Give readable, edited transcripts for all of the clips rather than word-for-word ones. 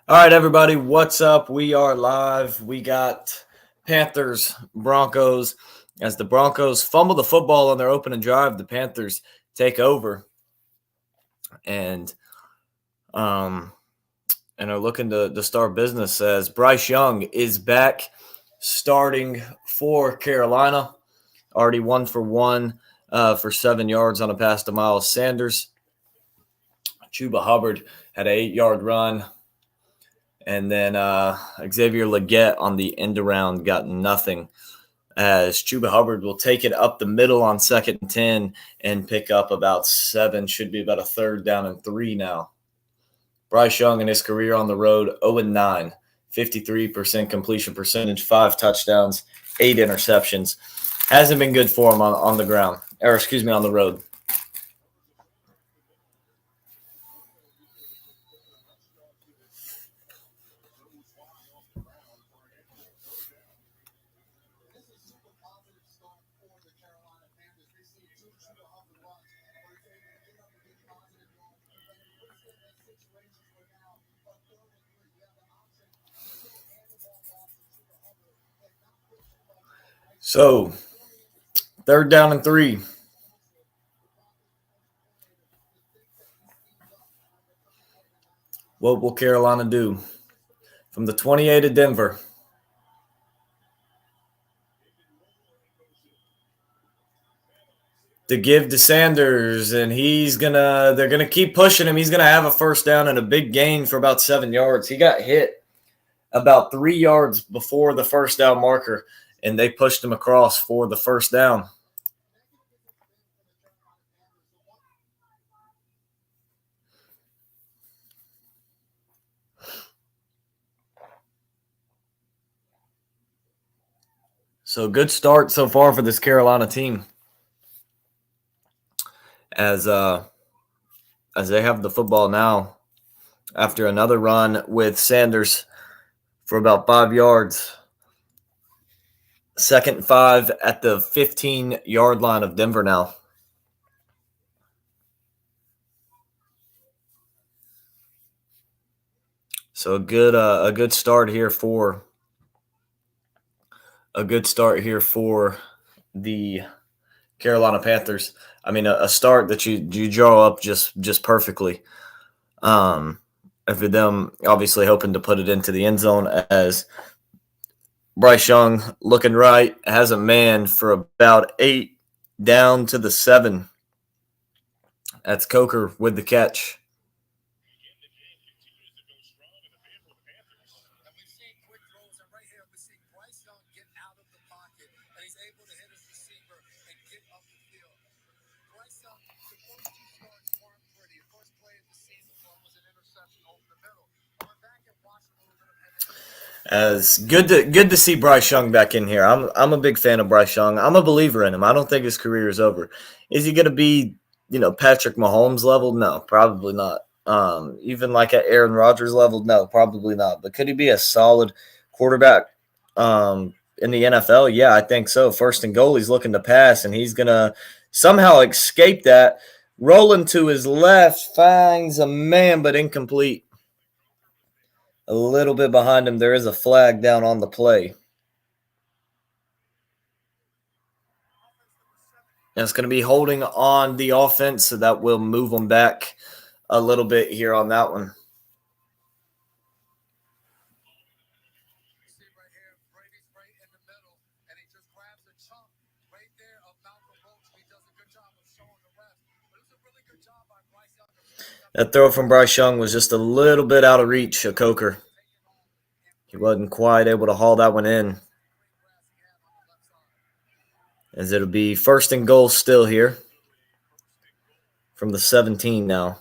All right, everybody, what's up? We are live. We got Panthers, Broncos. As the Broncos fumble the football on their opening drive, the Panthers take over and um and are looking to start business as Bryce Young is back starting for Carolina. Already 1 for 1 for 7 yards on a pass to Miles Sanders. Chuba Hubbard had an 8-yard run. And then Xavier Legette on the end around got nothing, as Chuba Hubbard will take it up the middle on 2nd and 10 and pick up about 7, should be about a 3rd down and 3 now. Bryce Young in his career on the road, 0-9, 53% completion percentage, 5 touchdowns, 8 interceptions. Hasn't been good for him on the ground, or excuse me, on the road. So, 3rd down and 3. What will Carolina do? From the 28 of Denver. To give to Sanders, and they're gonna keep pushing him. He's gonna have a 1st down and a big gain for about 7 yards. He got hit about 3 yards before the 1st down marker, and they pushed him across for the 1st down. So good start so far for this Carolina team, as they have the football now after another run with Sanders for about 5 yards. 2nd and 5 at the 15-yard line of Denver now. So a good start here for the Carolina Panthers. I mean, a start that you draw up just perfectly. For them, obviously hoping to put it into the end zone, as Bryce Young looking right, has a man for about 8 down to the 7. That's Coker with the catch. As good to see Bryce Young back in here. I'm a big fan of Bryce Young. I'm a believer in him. I don't think his career is over. Is he going to be, Patrick Mahomes level? No, probably not. Even like at Aaron Rodgers level? No, probably not. But could he be a solid quarterback in the NFL? Yeah, I think so. 1st and goal, he's looking to pass, and he's going to somehow escape that. Rolling to his left, finds a man, but incomplete. A little bit behind him, there is a flag down on the play. And it's going to be holding on the offense, so that will move them back a little bit here on that one. That throw from Bryce Young was just a little bit out of reach of Coker. He wasn't quite able to haul that one in. As it'll be 1st and goal still here from the 17 now.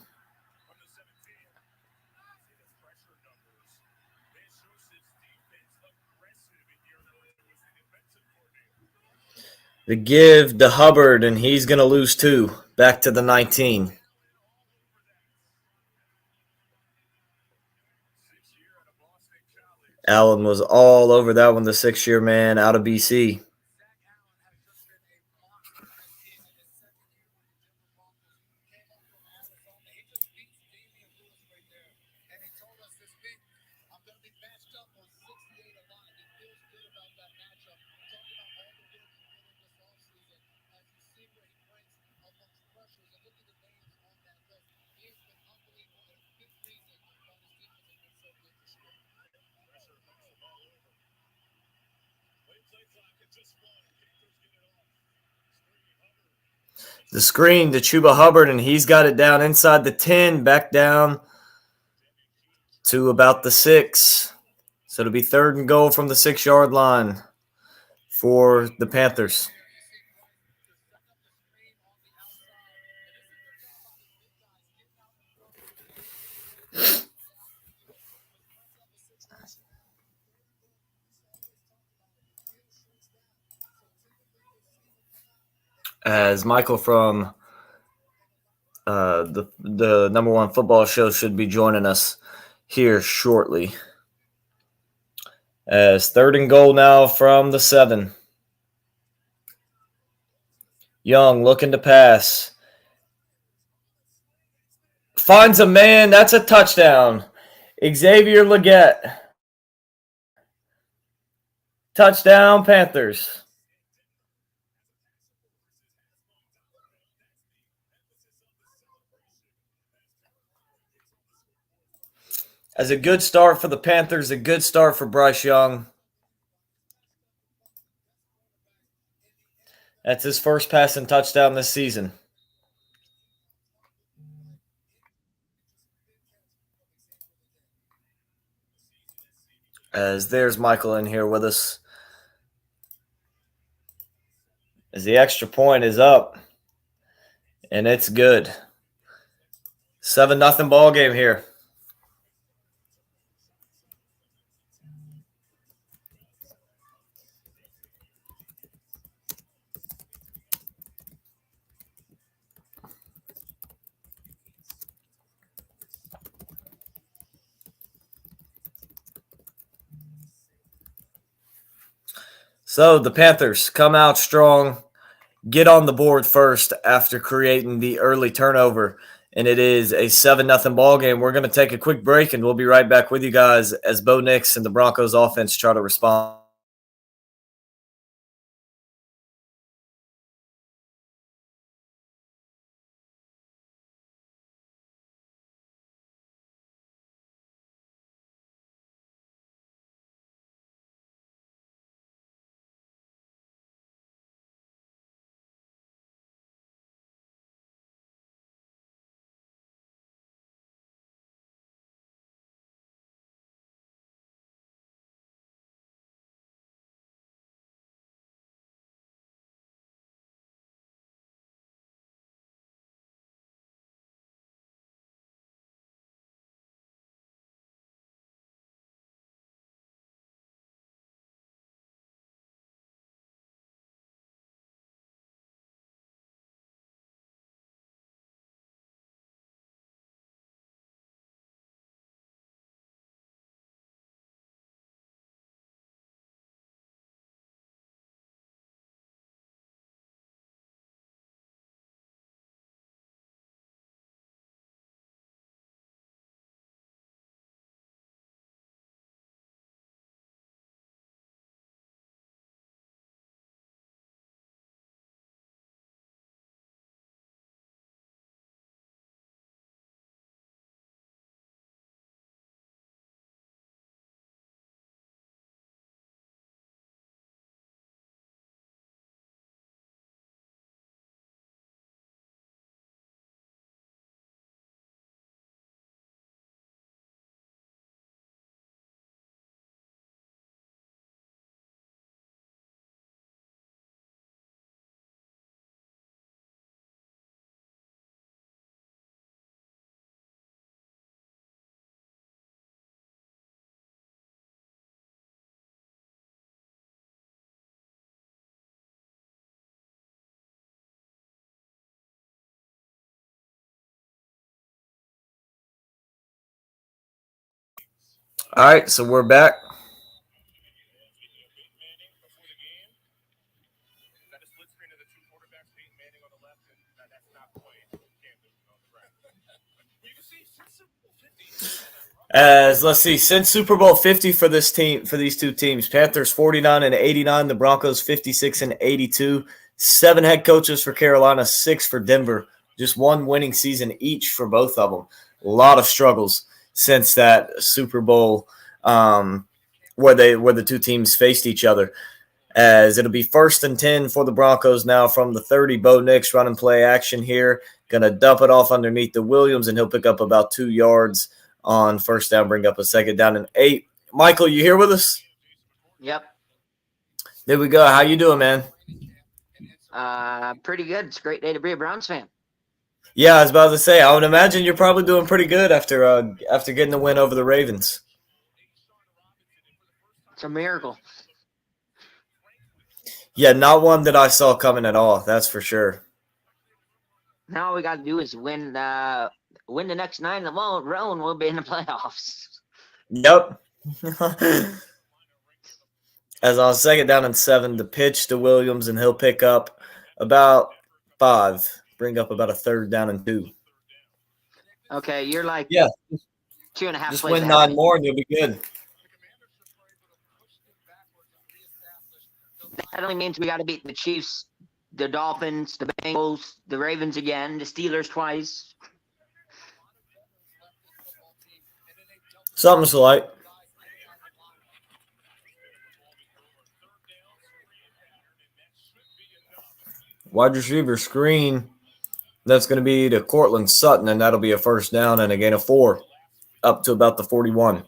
The give to Hubbard, and he's going to lose 2. Back to the 19. Allen was all over that one, the 6-year man out of BC. The screen to Chuba Hubbard, and he's got it down inside the 10, back down to about the 6. So it'll be 3rd and goal from the 6-yard line for the Panthers. As Michael from the number one football show should be joining us here shortly. As 3rd and goal now from the 7. Young looking to pass. Finds a man. That's a touchdown. Xavier Legette. Touchdown, Panthers. As a good start for the Panthers, a good start for Bryce Young. That's his first passing touchdown this season. As there's Michael in here with us. As the extra point is up. And it's good. 7-0 ball game here. So the Panthers come out strong, get on the board first after creating the early turnover, and it is a 7-0 ball game. We're going to take a quick break, and we'll be right back with you guys as Bo Nix and the Broncos offense try to respond. All right, so we're back. As let's see, since Super Bowl 50 for this team, for these two teams, Panthers 49 and 89, the Broncos 56 and 82. 7 head coaches for Carolina, 6 for Denver. Just one winning season each for both of them. A lot of struggles since that Super Bowl where the two teams faced each other. As it'll be 1st and 10 for the Broncos now from the 30. Bo Nix running play action here. Going to dump it off underneath the Williams, and he'll pick up about 2 yards on first down, bring up a 2nd down and 8. Michael, you here with us? Yep. There we go. How you doing, man? Pretty good. It's a great day to be a Browns fan. Yeah, I was about to say, I would imagine you're probably doing pretty good after getting the win over the Ravens. It's a miracle. Yeah, not one that I saw coming at all. That's for sure. Now all we got to do is win the next 9 in a row, and we'll be in the playoffs. Yep. As on 2nd down and 7, the pitch to Williams, and he'll pick up about 5. Bring up about a 3rd down and 2. Okay, you're like 2.5 Just plays win ahead. 9 more and you'll be good. That only means we got to beat the Chiefs, the Dolphins, the Bengals, the Ravens again, the Steelers twice. Something slight. Wide receiver screen. That's going to be to Cortland Sutton, and that'll be a 1st down and a gain of 4 up to about the 41.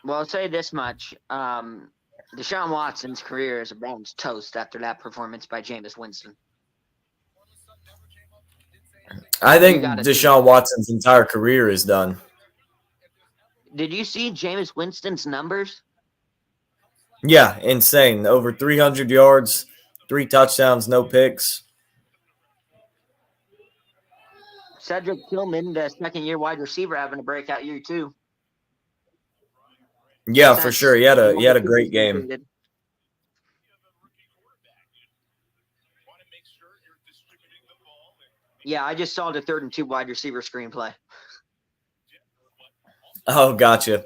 Well, I'll say this much. Deshaun Watson's career as a Browns toast after that performance by Jameis Winston. I think Deshaun Watson's entire career is done. Did you see Jameis Winston's numbers? Yeah, insane. Over 300 yards, 3 touchdowns, no picks. Cedric Tillman, the 2nd-year wide receiver, having a breakout year too. Yeah, for sure. He had a great game. Yeah, I just saw the 3rd and 2 wide receiver screenplay. Oh, gotcha.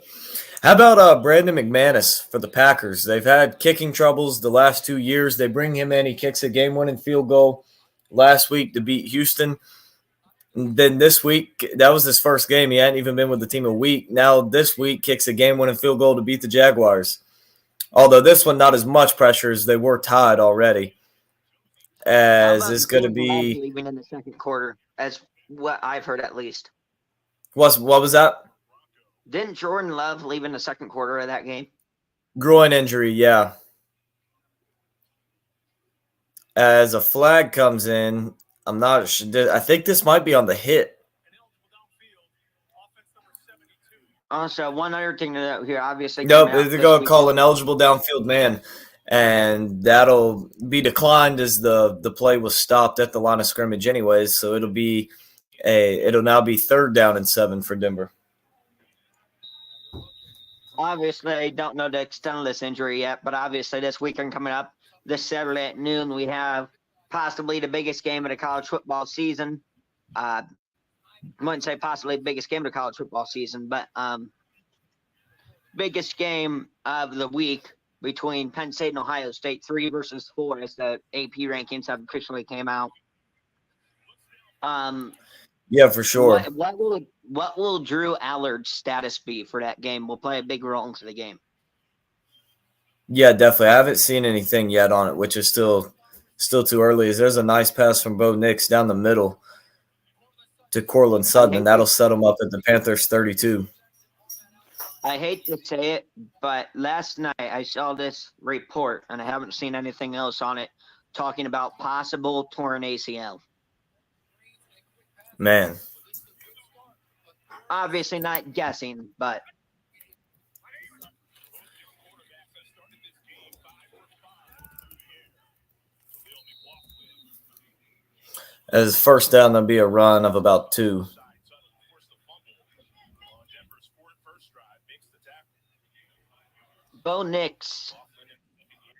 How about Brandon McManus for the Packers? They've had kicking troubles the last 2 years. They bring him in. He kicks a game-winning field goal last week to beat Houston. And then this week, that was his first game. He hadn't even been with the team a week. Now this week, kicks a game-winning field goal to beat the Jaguars. Although this one, not as much pressure as they were tied already. As it's going to be leaving in the 2nd quarter, as what I've heard at least. What was that? Didn't Jordan Love leave in the 2nd quarter of that game? Groin injury, yeah. As a flag comes in, I'm not sure. I think this might be on the hit. Also, one other thing to note here, obviously. Nope, they're going to call an eligible downfield man, and that'll be declined as the play was stopped at the line of scrimmage anyways. So it'll now be 3rd down and 7 for Denver. Obviously, I don't know the extent of this injury yet, but obviously this weekend coming up, this Saturday at noon, we have possibly the biggest game of the college football season. I wouldn't say possibly the biggest game of the college football season, but biggest game of the week between Penn State and Ohio State, 3 versus 4 as the AP rankings have officially came out. Yeah, for sure. What will Drew Allard's status be for that game? Will play a big role into the game. Yeah, definitely. I haven't seen anything yet on it, which is still too early. There's a nice pass from Bo Nix down the middle to Cortland Sutton, and that'll set him up at the Panthers 32. I hate to say it, but last night I saw this report, and I haven't seen anything else on it, talking about possible torn ACL. Man. Obviously not guessing, but as 1st down, there'll be a run of about 2. Bo Nix,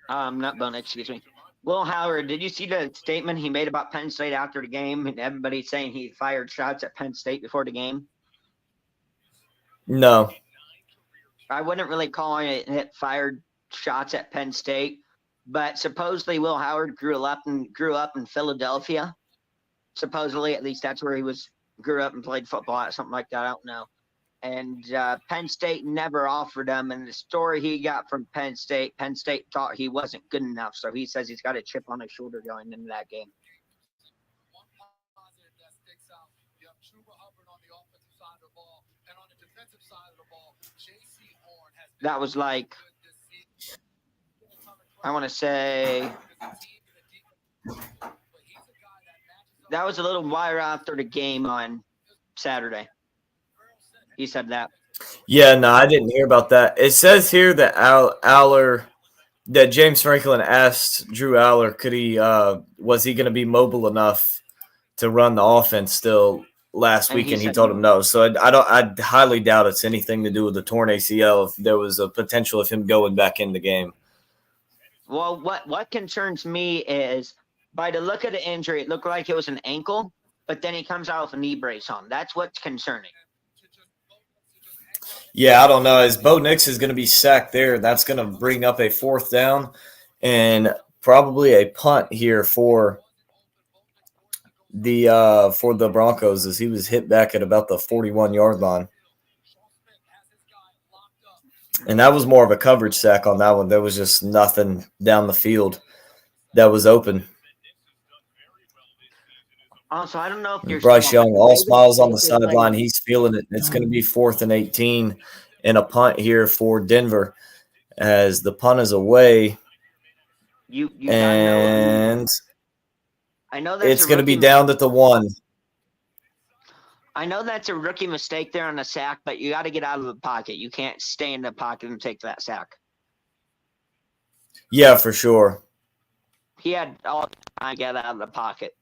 not Bo Nix, excuse me. Will Howard, did you see the statement he made about Penn State after the game and everybody saying he fired shots at Penn State before the game? No. I wouldn't really call it hit fired shots at Penn State, but supposedly Will Howard grew up in Philadelphia. Supposedly, at least that's where he grew up and played football at, something like that. I don't know. And Penn State never offered him. And the story he got from Penn State thought he wasn't good enough. So he says he's got a chip on his shoulder going into that game. That was like, I want to say, that was a little while after the game on Saturday. He said that. Yeah, no, I didn't hear about that. It says here that that James Franklin asked Drew Aller, was he going to be mobile enough to run the offense still last week, and he told him no. So I highly doubt it's anything to do with the torn ACL. If there was a potential of him going back in the game. Well, what concerns me is, by the look of the injury, it looked like it was an ankle, but then he comes out with a knee brace on. That's what's concerning. Yeah, I don't know. As Bo Nix is going to be sacked there, that's going to bring up a 4th down and probably a punt here for the Broncos, as he was hit back at about the 41-yard line. And that was more of a coverage sack on that one. There was just nothing down the field that was open. Also, I don't know if you're Bryce Young, all smiles on the sideline. He's feeling it. It's going to be 4th and 18 and a punt here for Denver, as the punt is away. And I know it's going to be down at the 1. I know that's a rookie mistake there on the sack, but you got to get out of the pocket. You can't stay in the pocket and take that sack. Yeah, for sure. He had all the time to get out of the pocket.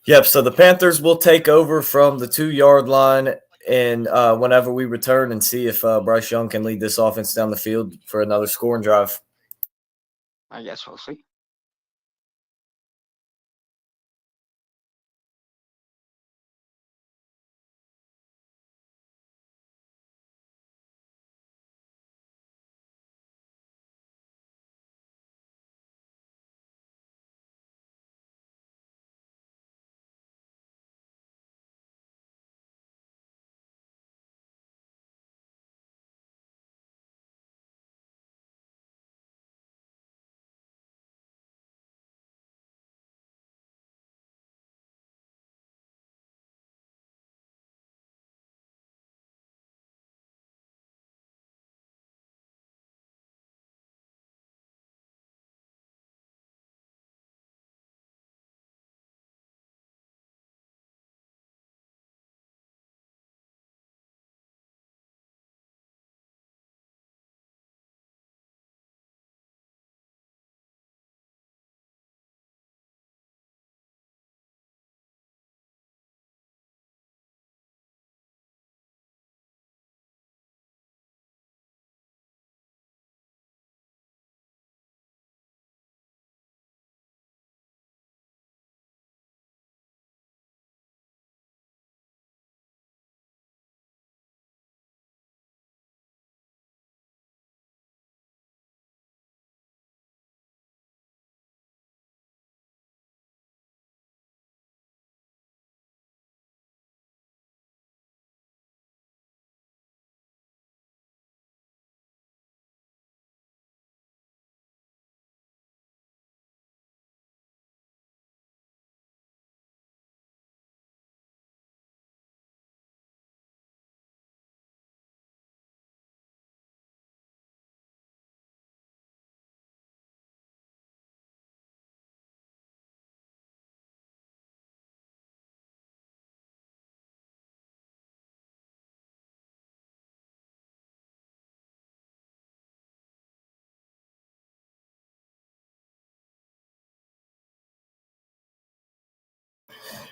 Yep, so the Panthers will take over from the 2-yard line, and whenever we return, and see if Bryce Young can lead this offense down the field for another scoring drive. I guess we'll see.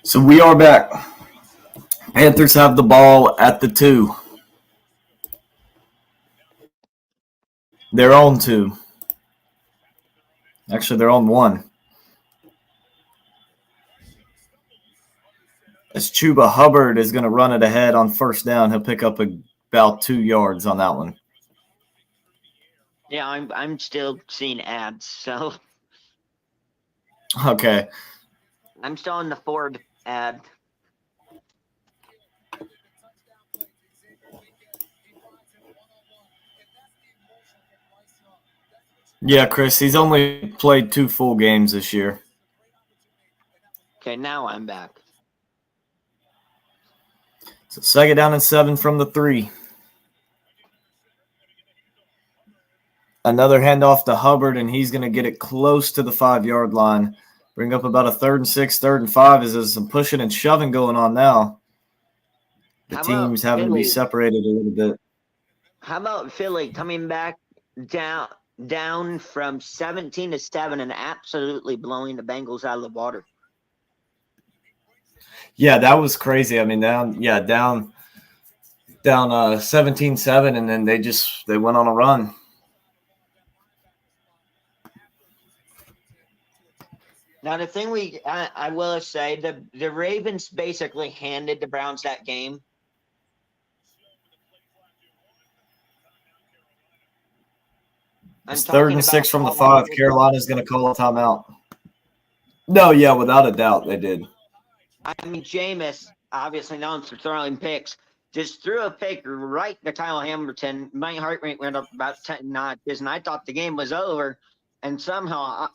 So we are back. Panthers have the ball at the 2. They're on 2. Actually, they're on 1. as Chuba Hubbard is going to run it ahead on first down. He'll pick up about 2 yards on that one. Yeah, I'm still seeing ads, so Okay. I'm still on the Ford ad. Yeah, Chris, he's only played 2 full games this year. Okay, now I'm back. So 2nd down and 7 from the 3. Another handoff to Hubbard, and he's going to get it close to the 5-yard line. Bring up about a 3rd and 6, 3rd and 5 as there's some pushing and shoving going on now. The team's having to be separated a little bit. How about Philly coming back down from 17-7 and absolutely blowing the Bengals out of the water? Yeah, that was crazy. I mean, down 17-7, and then they went on a run. Now, the thing I will say, the Ravens basically handed the Browns that game. It's 3rd and 6 from the 5. Carolina's going to call a timeout. No, yeah, without a doubt, they did. I mean, Jameis, obviously known for throwing picks, just threw a pick right to Kyle Hamilton. My heart rate went up about 10 notches, and I thought the game was over. And somehow,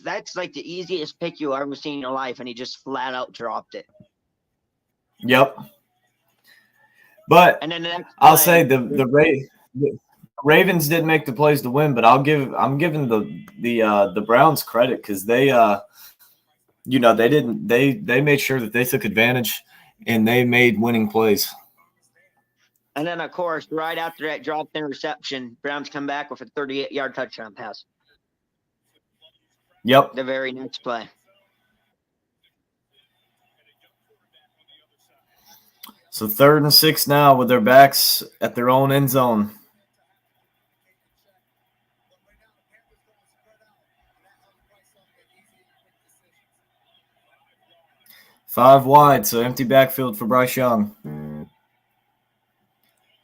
that's like the easiest pick you ever seen in your life, and he just flat out dropped it. Yep. But and then I'll say the Ravens didn't make the plays to win, but I'm giving the Browns credit because they they made sure that they took advantage and they made winning plays. And then, of course, right after that dropped interception, Browns come back with a 38-yard touchdown pass. Yep. The very next play. So 3rd and 6 now with their backs at their own end zone. Five wide, so empty backfield for Bryce Young.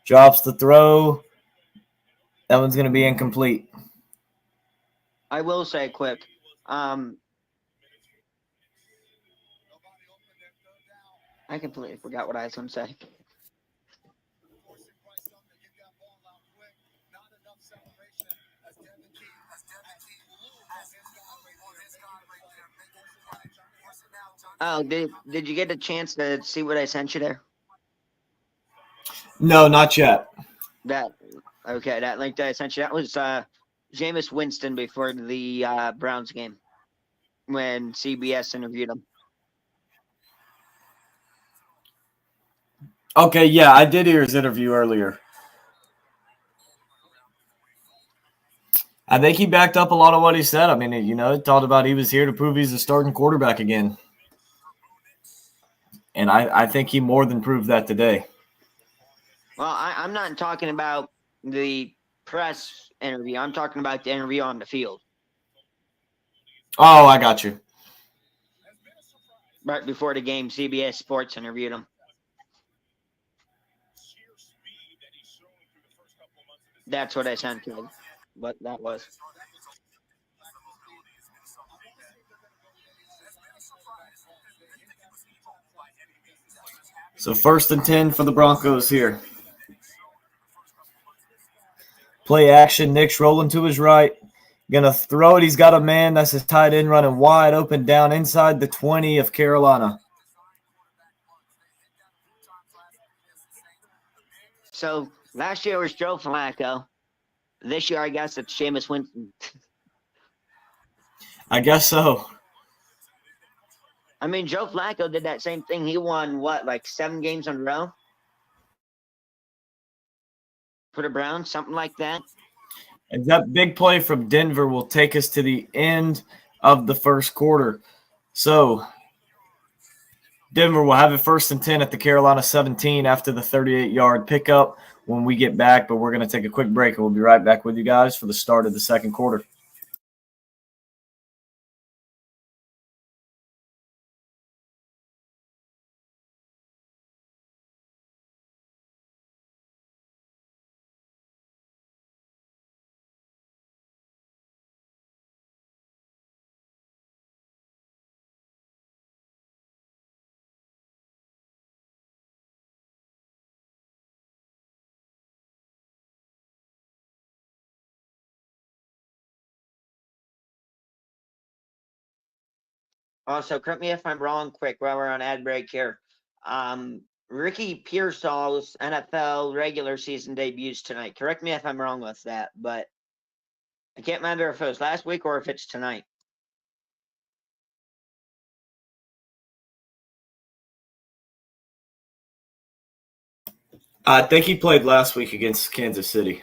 Drops the throw. That one's going to be incomplete. I will say quick. I completely forgot what I was going to say. Oh, did you get a chance to see what I sent you there? No, not yet. That link that I sent you, that was Jameis Winston before the Browns game when CBS interviewed him. Okay, yeah, I did hear his interview earlier. I think he backed up a lot of what he said. I mean, he talked about he was here to prove he's a starting quarterback again. And I think he more than proved that today. Well, I'm not talking about the press interview. I'm talking about the interview on the field. Oh, I got you. Right before the game, CBS Sports interviewed him. That's what I sent you. What that was. So 1st and 10 for the Broncos here. Play action. Nick's rolling to his right. Going to throw it. He's got a man. That's his tight end running wide open down inside the 20 of Carolina. So last year was Joe Flacco. This year, I guess it's Jameis Winston. I guess so. I mean, Joe Flacco did that same thing. He won, 7 games in a row? For the Browns, something like that. And that big play from Denver will take us to the end of the first quarter. So Denver will have it 1st and 10 at the Carolina 17 after the 38-yard pickup when we get back. But we're going to take a quick break, and we'll be right back with you guys for the start of the second quarter. Also, correct me if I'm wrong, quick, while we're on ad break here. Ricky Pearsall's NFL regular season debuts tonight. Correct me if I'm wrong with that, but I can't remember if it was last week or if it's tonight. I think he played last week against Kansas City.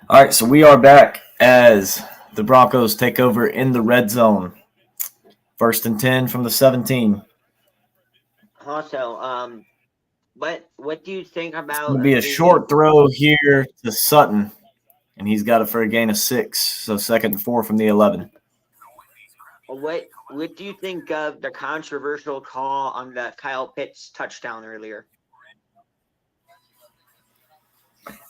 All right, so we are back as the Broncos take over in the red zone. 1st and 10 from the 17. Also, what do you think It's going to about be a the? short throw here to Sutton, and he's got it for a gain of 6. So 2nd and 4 from the 11. What do you think of the controversial call on the Kyle Pitts touchdown earlier?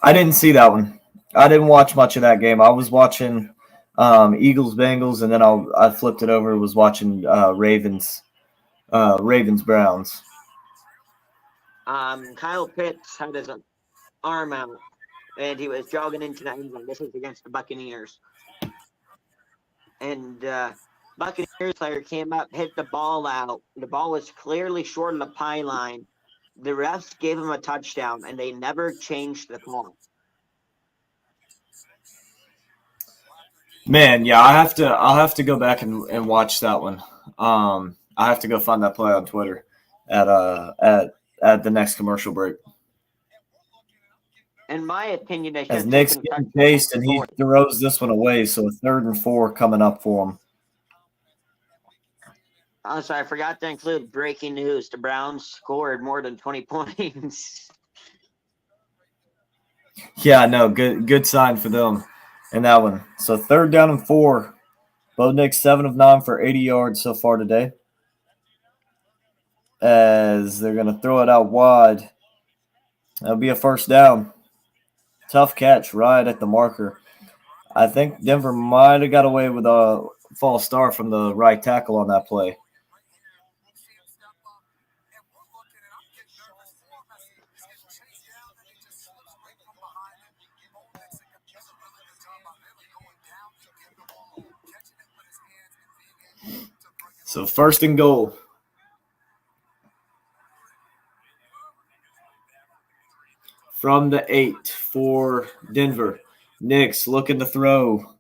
I didn't see that one. I didn't watch much of that game. I was watching Eagles Bengals, and then I flipped it over. Was watching Ravens Browns. Kyle Pitts had his arm out, and he was jogging into the end zone. This was against the Buccaneers, and Buccaneers player came up, hit the ball out. The ball was clearly short of the pylon. The refs gave him a touchdown, and they never changed the call. Man, yeah, I'll have to go back and watch that one. I have to go find that play on Twitter at the next commercial break. In my opinion, they should As have Nick's taken getting chased and he throws this one away, so a 3rd and 4 coming up for him. Also, I forgot to include breaking news. The Browns scored more than 20 points. Yeah, no, good sign for them in that one. So 3rd down and 4. Bo Nix 7 of 9 for 80 yards so far today. As they're going to throw it out wide. That'll be a 1st down. Tough catch right at the marker. I think Denver might have got away with a false start from the right tackle on that play. So 1st and goal. From the 8 for Denver. Nix looking to throw.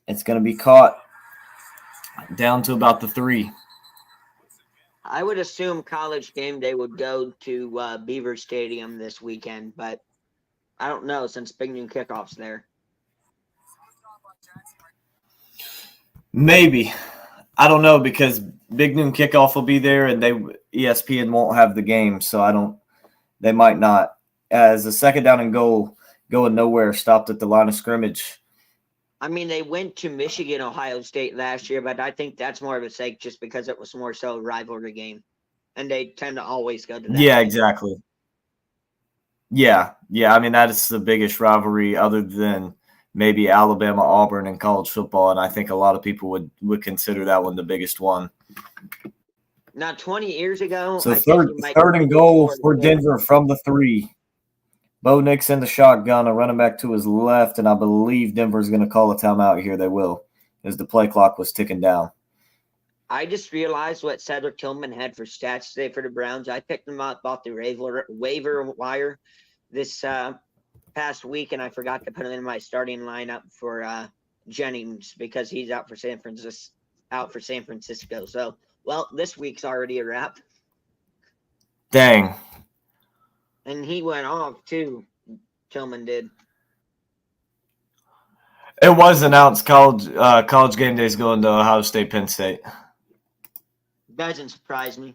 It's going to be caught down to about the 3. I would assume College Game Day would go to Beaver Stadium this weekend, but I don't know since Big Noon Kickoff's there. Maybe. I don't know because Big Noon Kickoff will be there and ESPN won't have the game, so they might not. As a 2nd down and goal going nowhere, stopped at the line of scrimmage. I mean, they went to Michigan, Ohio State last year, but I think that's more of a mistake just because it was more so a rivalry game. And they tend to always go to that. Yeah, exactly. Yeah. I mean, that is the biggest rivalry other than maybe Alabama, Auburn in college football, and I think a lot of people would consider that one the biggest one. Now, 20 years ago, So I think third you might third be and looking goal for for the Denver from the 3. Bo Nix in the shotgun, a running back to his left, and I believe Denver's going to call a timeout here. They will, as the play clock was ticking down. I just realized what Cedric Tillman had for stats today for the Browns. I picked him up off the waiver wire this past week, and I forgot to put him in my starting lineup for Jennings because he's out for San Francisco. So, well, this week's already a wrap. Dang. And he went off too. Tillman did. It was announced college game day is going to Ohio State, Penn State. Doesn't surprise me.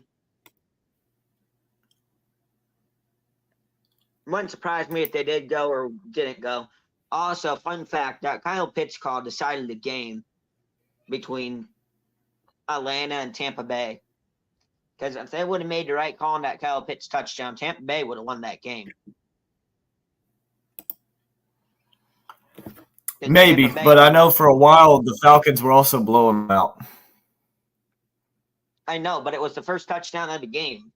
Wouldn't surprise me if they did go or didn't go. Also, fun fact, that Kyle Pitts call decided the game between Atlanta and Tampa Bay. Because if they would have made the right call on that Kyle Pitts touchdown, Tampa Bay would have won that game. Maybe, but I know for a while the Falcons were also blowing them out. I know, but it was the first touchdown of the game.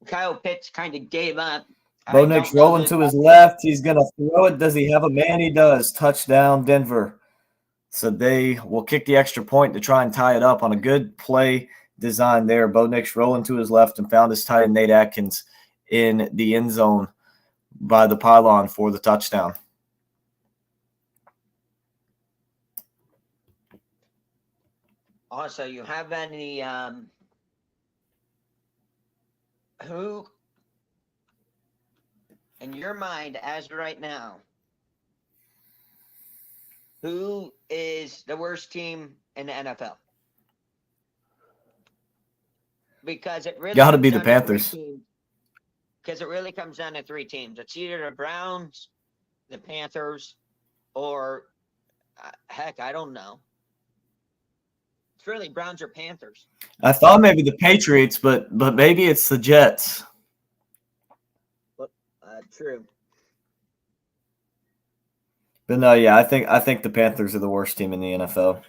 Kyle Pitts kind of gave up. Bo Nix rolling to his left. He's going to throw it. Does he have a man? He does. Touchdown, Denver. So they will kick the extra point to try and tie it up on a good play design there. Bo Nix rolling to his left and found his tight end Nate Atkins in the end zone by the pylon for the touchdown. Also, you have any who, in your mind, as of right now, who is the worst team in the NFL? Because it really got to be the Panthers. Because it really comes down to 3 teams. It's either the Browns, the Panthers, or heck, I don't know. It's really Browns or Panthers. I thought maybe the Patriots, but maybe it's the Jets. True. But no, yeah, I think the Panthers are the worst team in the NFL.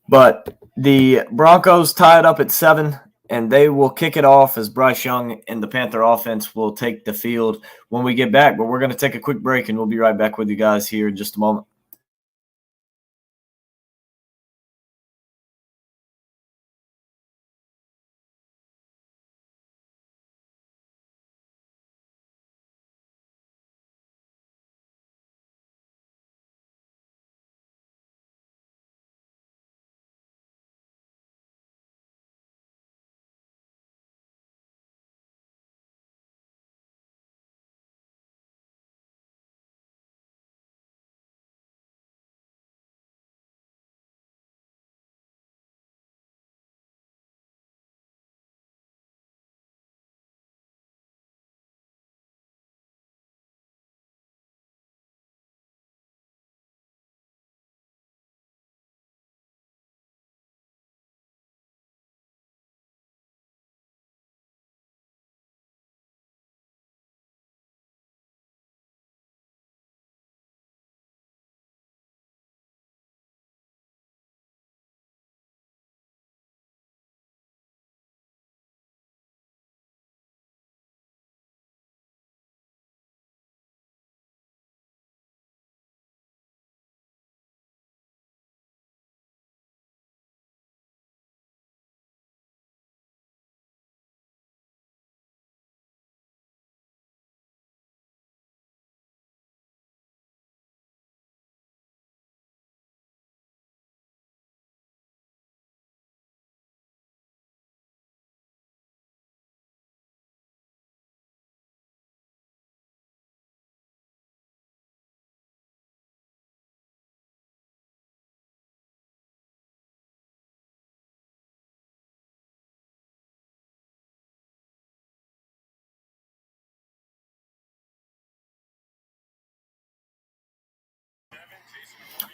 But the Broncos tie it up at 7, and they will kick it off as Bryce Young and the Panther offense will take the field when we get back. But we're going to take a quick break, and we'll be right back with you guys here in just a moment.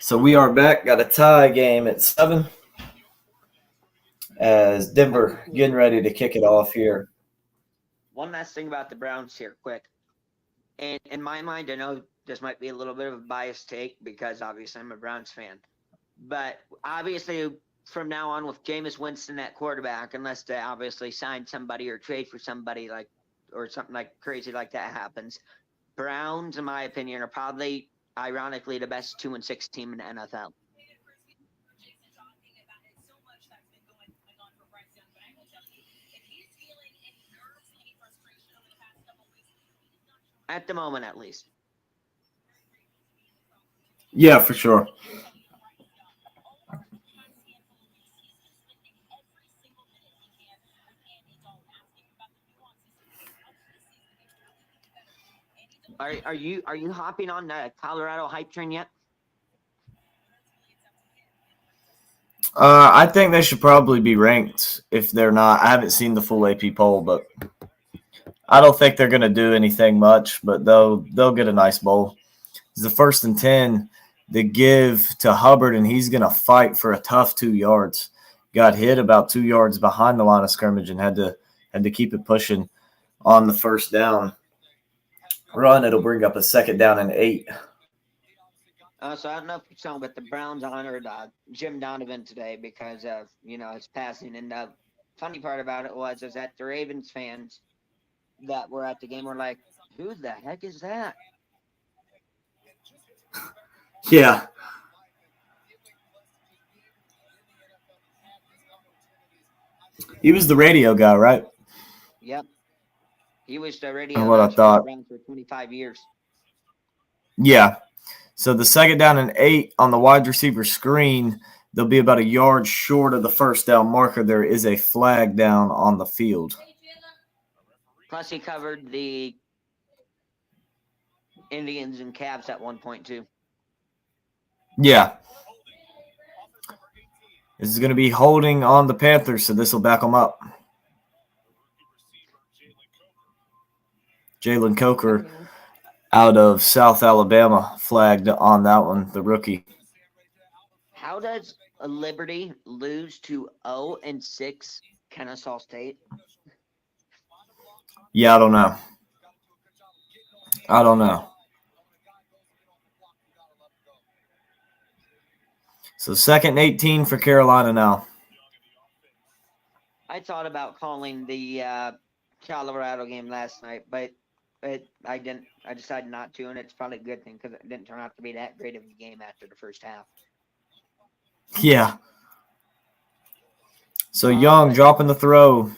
So we are back. Got a tie game at 7 as Denver getting ready to kick it off here. One last thing about the Browns here, quick. And in my mind, I know this might be a little bit of a biased take because obviously I'm a Browns fan. But obviously, from now on, with Jameis Winston at quarterback, unless they obviously sign somebody or trade for somebody or something like crazy like that happens, Browns, in my opinion, are probably, ironically, the best 2-6 team in the NFL. At the moment, at least. Yeah, for sure. Are you hopping on the Colorado hype train yet? I think they should probably be ranked if they're not. I haven't seen the full AP poll, but I don't think they're going to do anything much. But they'll get a nice bowl. It's the 1st and 10 to give to Hubbard, and he's going to fight for a tough 2 yards. Got hit about 2 yards behind the line of scrimmage and had to keep it pushing on the first down run. It'll bring up a 2nd down and 8. So I don't know if you saw, but the Browns honored Jim Donovan today because of his passing. And the funny part about it was that the Ravens fans that were at the game were like, "Who the heck is that?" Yeah. He was the radio guy, right? Yep. He was the radio What I announcer for the thought. Browns for 25 years. Yeah. So the 2nd down and 8 on the wide receiver screen, they'll be about a yard short of the first down marker. There is a flag down on the field. Plus, he covered the Indians and Cavs at one point, too. Yeah. This is going to be holding on the Panthers, so this will back them up. Jalen Coker out of South Alabama flagged on that one, the rookie. How does Liberty lose to 0-6 Kennesaw State? Yeah, I don't know. So 2nd and 18 for Carolina now. I thought about calling the Colorado game last night, but I didn't. I decided not to, and it's probably a good thing because it didn't turn out to be that great of a game after the first half. Yeah. So Young dropping the throw.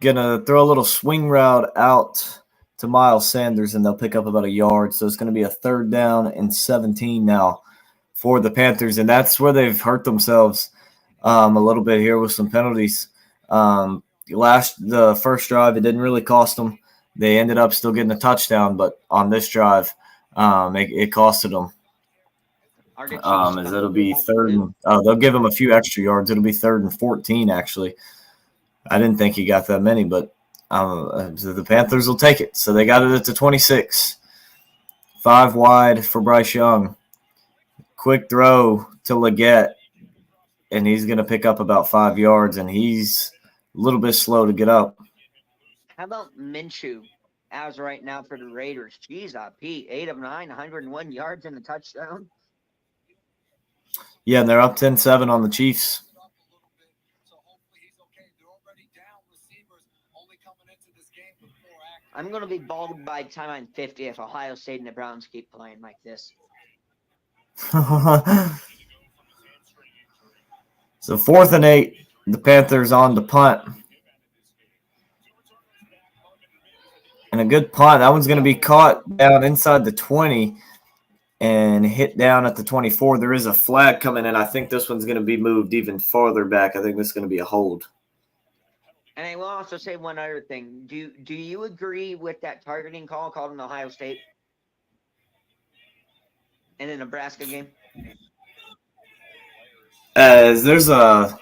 Gonna throw a little swing route out to Miles Sanders, and they'll pick up about a yard. So it's going to be a 3rd down and 17 now for the Panthers, and that's where they've hurt themselves a little bit here with some penalties. The first drive, it didn't really cost them. They ended up still getting a touchdown, but on this drive, it costed them. As it'll be 3rd. They'll give them a few extra yards. It'll be 3rd and 14, actually. I didn't think he got that many, but the Panthers will take it. So they got it at the 26. 5 wide for Bryce Young. Quick throw to Leggett, and he's going to pick up about 5 yards, and he's a little bit slow to get up. How about Minshew as right now for the Raiders? Jeez, Pete, 8 of 9, 101 yards and a touchdown. Yeah, and they're up 10-7 on the Chiefs. I'm going to be bald by the time I'm 50 if Ohio State and the Browns keep playing like this. So 4th and 8, the Panthers on the punt. And a good punt. That one's going to be caught down inside the 20 and hit down at the 24. There is a flag coming in. I think this one's going to be moved even farther back. I think this is going to be a hold. And I will also say one other thing. Do you agree with that targeting call called in Ohio State in the Nebraska game? There's a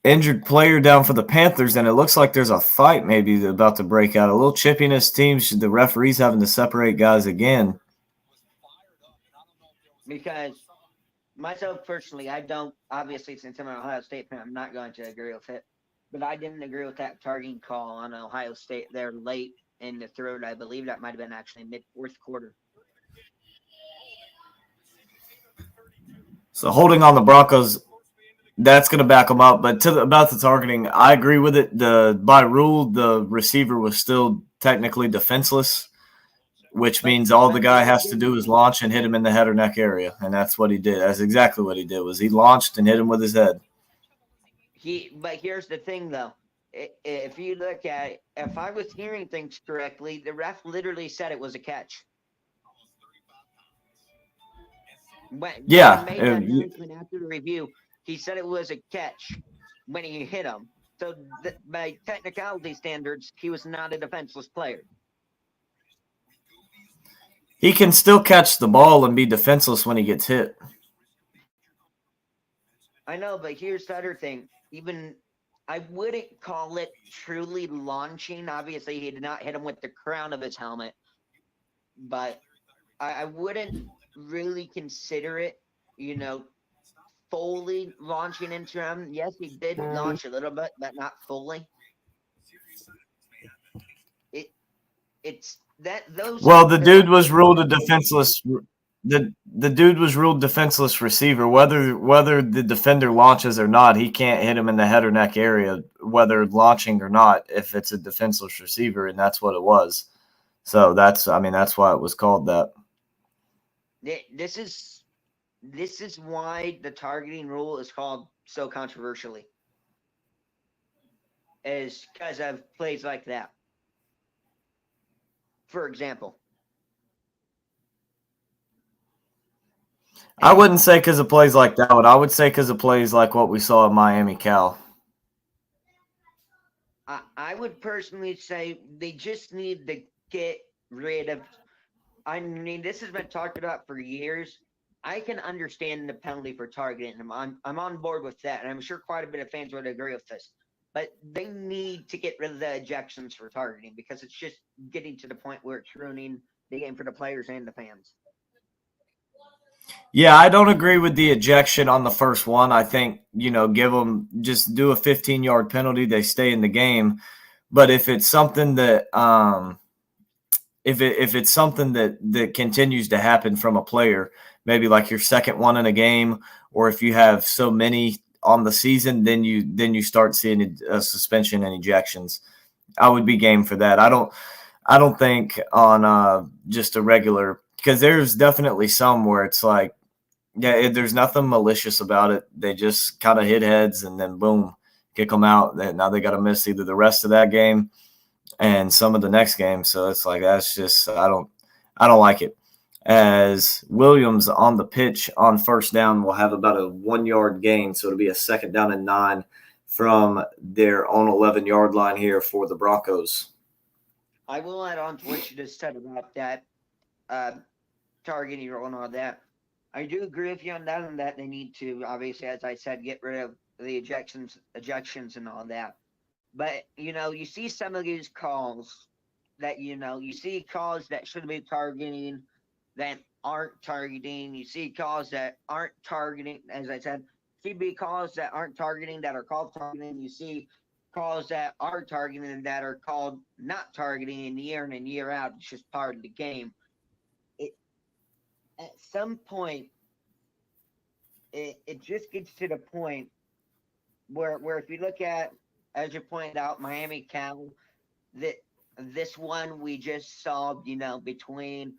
injured player down for the Panthers, and it looks like there's a fight maybe about to break out. A little chippiness teams. The referees having to separate guys again. Because myself personally, I don't, obviously, since I'm an Ohio State fan, I'm not going to agree with it. But I didn't agree with that targeting call on Ohio State there late in the third. I believe that might have been actually mid-4th quarter. So holding on the Broncos, that's going to back them up. But about the targeting, I agree with it. By rule, the receiver was still technically defenseless, which means all the guy has to do is launch and hit him in the head or neck area, and that's what he did. That's exactly what he did. Was he launched and hit him with his head. But here's the thing, though. If you look at it, if I was hearing things correctly, the ref literally said it was a catch. When he made that announcement after the review, he said it was a catch when he hit him. So by technicality standards, he was not a defenseless player. He can still catch the ball and be defenseless when he gets hit. I know, but here's the other thing. Even I wouldn't call it truly launching. Obviously, he did not hit him with the crown of his helmet. But I wouldn't really consider it, fully launching into him. Yes, he did launch a little bit, but not fully. It's that those. Well, the dude was ruled a defenseless. The dude was ruled defenseless receiver. Whether the defender launches or not, he can't hit him in the head or neck area, whether launching or not, if it's a defenseless receiver, and that's what it was. So that's why it was called that. This is why the targeting rule is called so controversially. Is because of plays like that. For example. I wouldn't say because of plays like that one. I would say because of plays like what we saw in Miami Cal. I would personally say they just need to get rid of. I mean, this has been talked about for years. I can understand the penalty for targeting him. I'm on board with that, and I'm sure quite a bit of fans would agree with this. But they need to get rid of the ejections for targeting because it's just getting to the point where it's ruining the game for the players and the fans. Yeah, I don't agree with the ejection on the first one. I think, give them just do a 15-yard penalty, they stay in the game. But if it's something that if it's something that continues to happen from a player, maybe like your second one in a game, or if you have so many on the season, then you start seeing a suspension and ejections. I would be game for that. I don't think on just a regular, because there's definitely some where it's like, yeah, there's nothing malicious about it. They just kind of hit heads and then boom, kick them out. Now they got to miss either the rest of that game and some of the next game. So it's like, that's just, I don't like it. As Williams on the pitch on first down will have about a 1 yard gain. So it'll be a 2nd down and 9 from their own 11-yard line here for the Broncos. I will add on to what you just said about that targeting rule and all that. I do agree with you on that, and that they need to, obviously, as I said, get rid of the ejections and all that. But, you see some of these calls that, you see calls that should be targeting that aren't targeting. You see calls that aren't targeting, as I said, CB calls that aren't targeting that are called targeting. You see calls that are targeting that are called not targeting in year in and year out. It's just part of the game. At some point, it just gets to the point where if you look at, as you pointed out, Miami Cal, that this one we just saw, between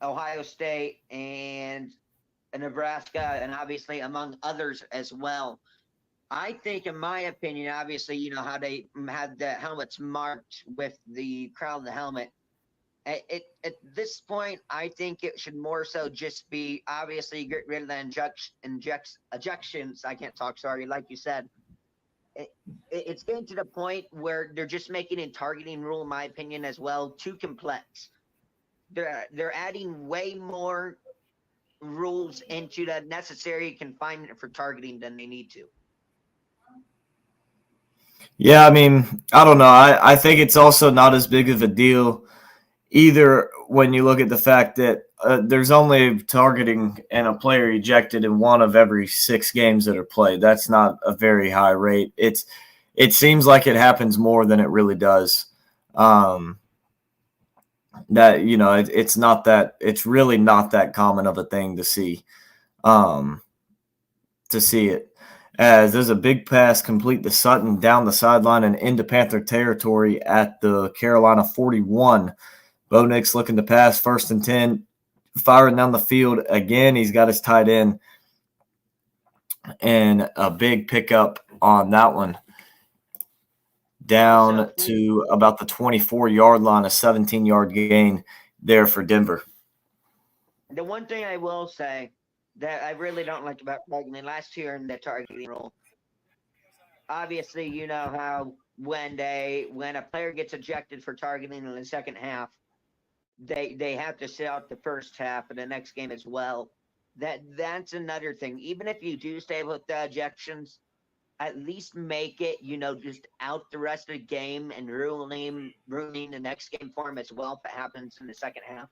Ohio State and Nebraska, and obviously among others as well. I think, in my opinion, obviously, how they had the helmets marked with the crown of the helmet. At this point, I think it should more so just be, obviously, get rid of the ejections. I can't talk, sorry, like you said. It's getting to the point where they're just making a targeting rule, in my opinion, as well, too complex. They're adding way more rules into the necessary confinement for targeting than they need to. Yeah, I don't know. I think it's also not as big of a deal either when you look at the fact that there's only targeting and a player ejected in 1 of every 6 games that are played. That's not a very high rate. It seems like it happens more than it really does. that it's not that it's really not that common of a thing to see. Um, to see it. As there's a big pass complete to Sutton down the sideline and into Panther territory at the Carolina 41. Bo Nix looking to pass, 1st and 10, firing down the field again. He's got his tight end, and a big pickup on that one. Down to about the 24-yard line, a 17-yard gain there for Denver. The one thing I will say that I really don't like about targeting last year in the targeting rule, obviously, you know how when a player gets ejected for targeting in the second half, they have to sit out the first half of the next game as well. That's another thing. Even if you do stay with the ejections, at least make it, just out the rest of the game and ruining the next game for him as well if it happens in the second half.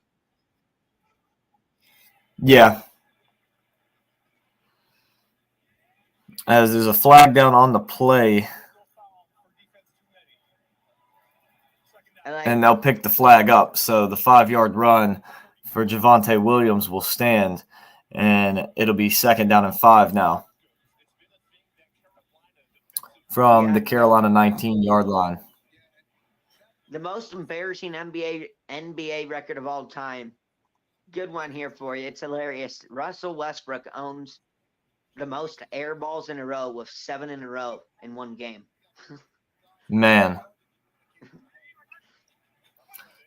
Yeah. As there's a flag down on the play. And they'll pick the flag up. So the 5-yard run for Javonte Williams will stand. And it'll be 2nd down and 5 now. From the Carolina 19-yard line. The most embarrassing NBA record of all time. Good one here for you. It's hilarious. Russell Westbrook owns the most air balls in a row with 7 in a row in one game. Man.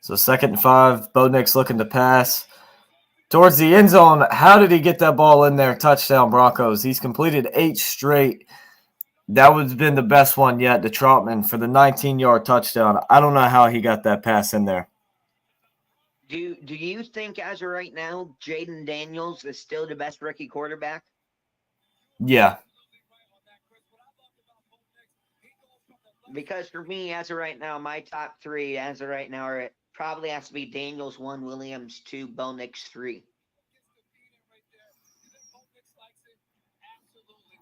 So 2nd and 5. Bo Nix looking to pass towards the end zone. How did he get that ball in there? Touchdown, Broncos. He's completed 8 straight. That would have been the best one yet to Trotman for the 19-yard touchdown. I don't know how he got that pass in there. Do you think, as of right now, Jaden Daniels is still the best rookie quarterback? Yeah. Because for me, as of right now, my top 3 as of right now are probably has to be Daniels 1, Williams 2, Bo Nix 3.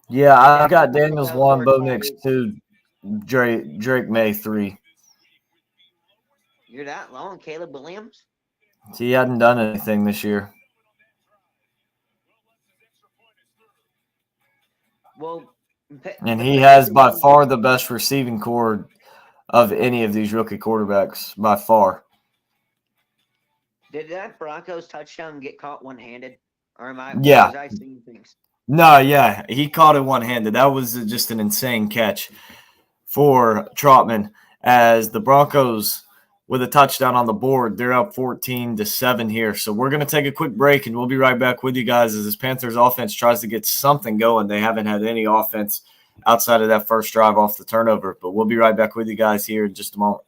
Yeah, I've got Daniels 1, Bo Nix 2, Drake May 3. You're that low on Caleb Williams? He hadn't done anything this year. Well, and he has by far the best receiving core of any of these rookie quarterbacks, by far. Did that Broncos touchdown get caught one-handed? Or was I seeing things? No, yeah. He caught it one-handed. That was just an insane catch for Trotman as the Broncos, with a touchdown on the board, they're up 14-7 here. So we're going to take a quick break, and we'll be right back with you guys as this Panthers offense tries to get something going. They haven't had any offense outside of that first drive off the turnover. But we'll be right back with you guys here in just a moment.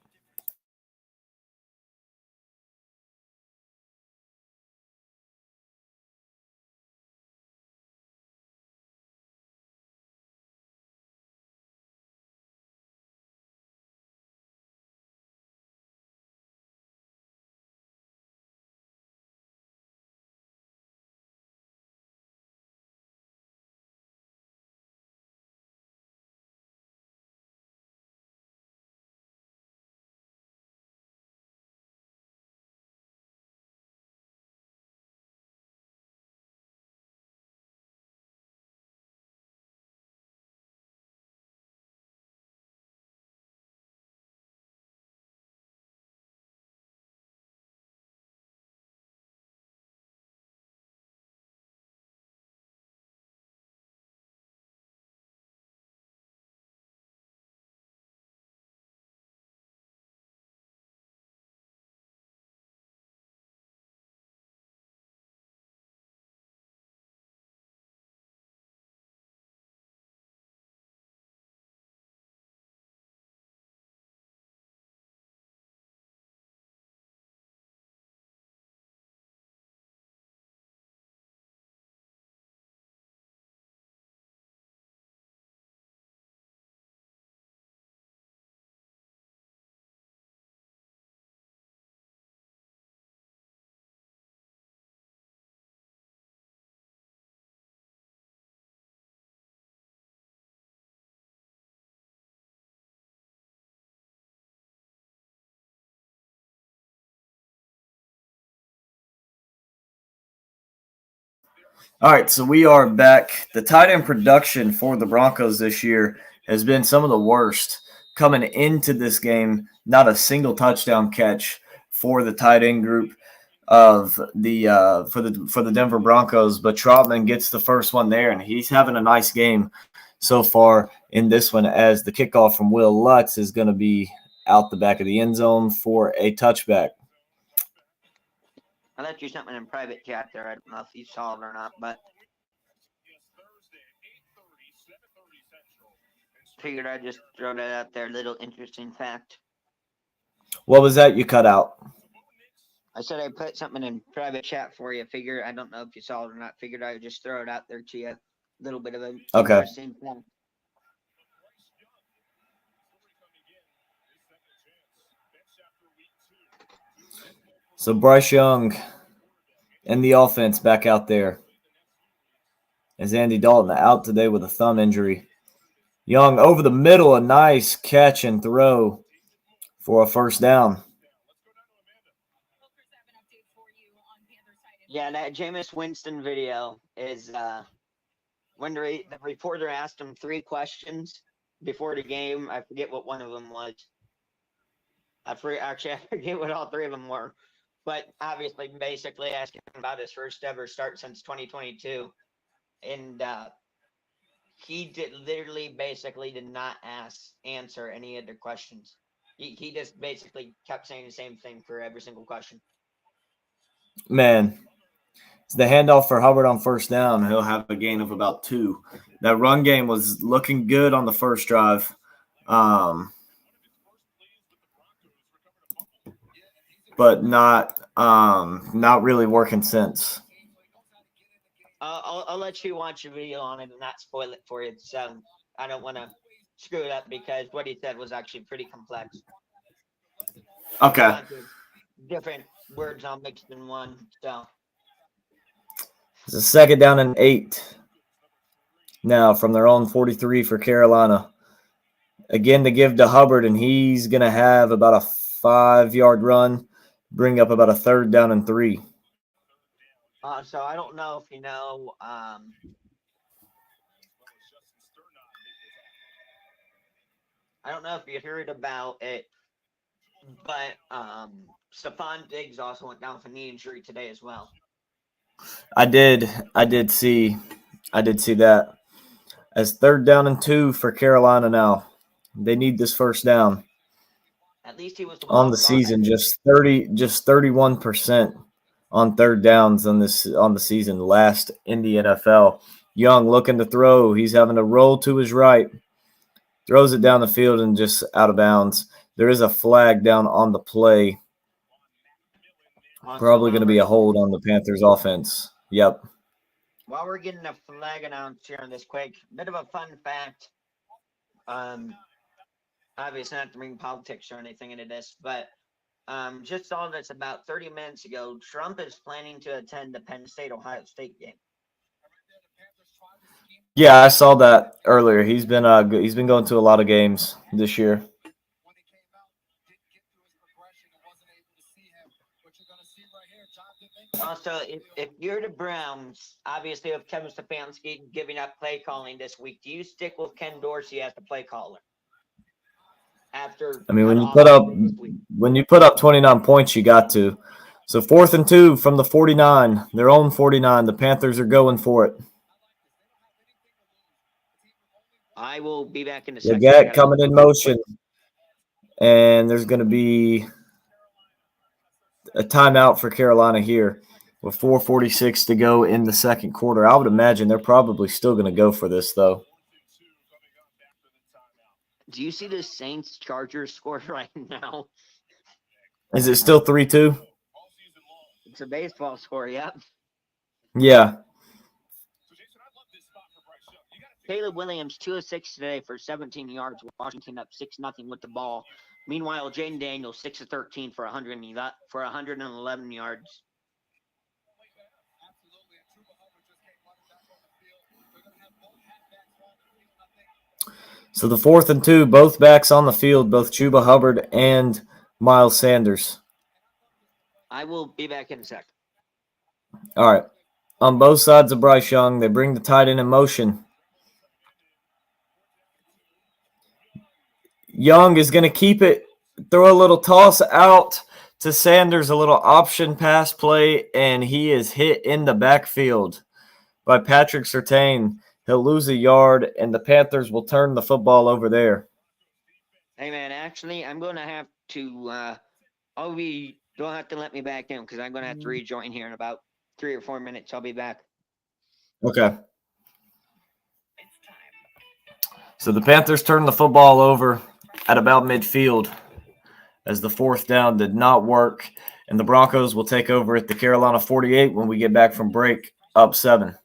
All right, so we are back. The tight end production for the Broncos this year has been some of the worst. Coming into this game, not a single touchdown catch for the tight end group of the for the Denver Broncos. But Trotman gets the first one there, and he's having a nice game so far in this one. As the kickoff from Will Lutz is going to be out the back of the end zone for a touchback. I left you something in private chat there. I don't know if you saw it or not, but figured I'd just throw that out there. Little interesting fact. What was that? You cut out. I said I put something in private chat for you. Figure I don't know if you saw it or not. Figured I would just throw it out there to you. A little bit of an interesting fact. So Bryce Young and the offense back out there. As Andy Dalton out today with a thumb injury. Young over the middle, a nice catch and throw for a first down. Yeah, that Jameis Winston video is when the reporter asked him 3 questions before the game. I forget what one of them was. I forget what all 3 of them were. But obviously, basically asking him about his first ever start since 2022. And he basically did not answer any of the questions. He just basically kept saying the same thing for every single question. Man, it's the handoff for Hubbard on first down. He'll have a gain of about 2. That run game was looking good on the first drive. But not really working since. I'll let you watch the video on it and not spoil it for you. So I don't want to screw it up because what he said was actually pretty complex. Okay. Different words all mixed in one. So it's a 2nd down and 8. Now from their own 43 for Carolina. Again to give to Hubbard, and he's going to have about a 5-yard run, bring up about a 3rd down and 3. So I don't know if you know. I don't know if you heard about it, but Stephon Diggs also went down with a knee injury today as well. I did see that. As 3rd down and 2 for Carolina now. They need this first down. At least he was on the season, just 31% on 3rd downs on the season, last in the NFL. Young looking to throw. He's having to roll to his right. Throws it down the field and just out of bounds. There is a flag down on the play. Probably going to be a hold on the Panthers offense. Yep. While we're getting a flag announced here on this quick, bit of a fun fact. Obviously not to bring politics or anything into this, but just saw this about 30 minutes ago. Trump is planning to attend the Penn State-Ohio State game. Yeah, I saw that earlier. He's been going to a lot of games this year. Also, if you're the Browns, obviously with Kevin Stefanski giving up play calling this week, do you stick with Ken Dorsey as the play caller? When you put up 29 points, you got to. So 4th and 2 from the 49, their own 49. The Panthers are going for it. I will be back in a second. Leggett coming in motion, and there's going to be a timeout for Carolina here with 4:46 to go in the 2nd quarter. I would imagine they're probably still going to go for this, though. Do you see the Saints-Chargers score right now? Is it still 3-2? It's a baseball score, yep. Yeah. Caleb Williams, 2 of 6 today for 17 yards. Washington up 6-0 with the ball. Meanwhile, Jaden Daniels, 6 of 13 for 111 yards. So the 4th and 2, both backs on the field, both Chuba Hubbard and Miles Sanders. I will be back in a sec. All right. on both sides of Bryce Young. They bring the tight end in motion. Young is going to keep it, throw a little toss out to Sanders, a little option pass play, and he is hit in the backfield by Patrick Surtain. He'll lose a yard, and the Panthers will turn the football over there. Hey, man, actually, I'm going to have to don't have to let me back in because I'm going to have to rejoin here in about 3 or 4 minutes. I'll be back. Okay. So the Panthers turn the football over at about midfield as the fourth down did not work, and the Broncos will take over at the Carolina 48 when we get back from break, up 7.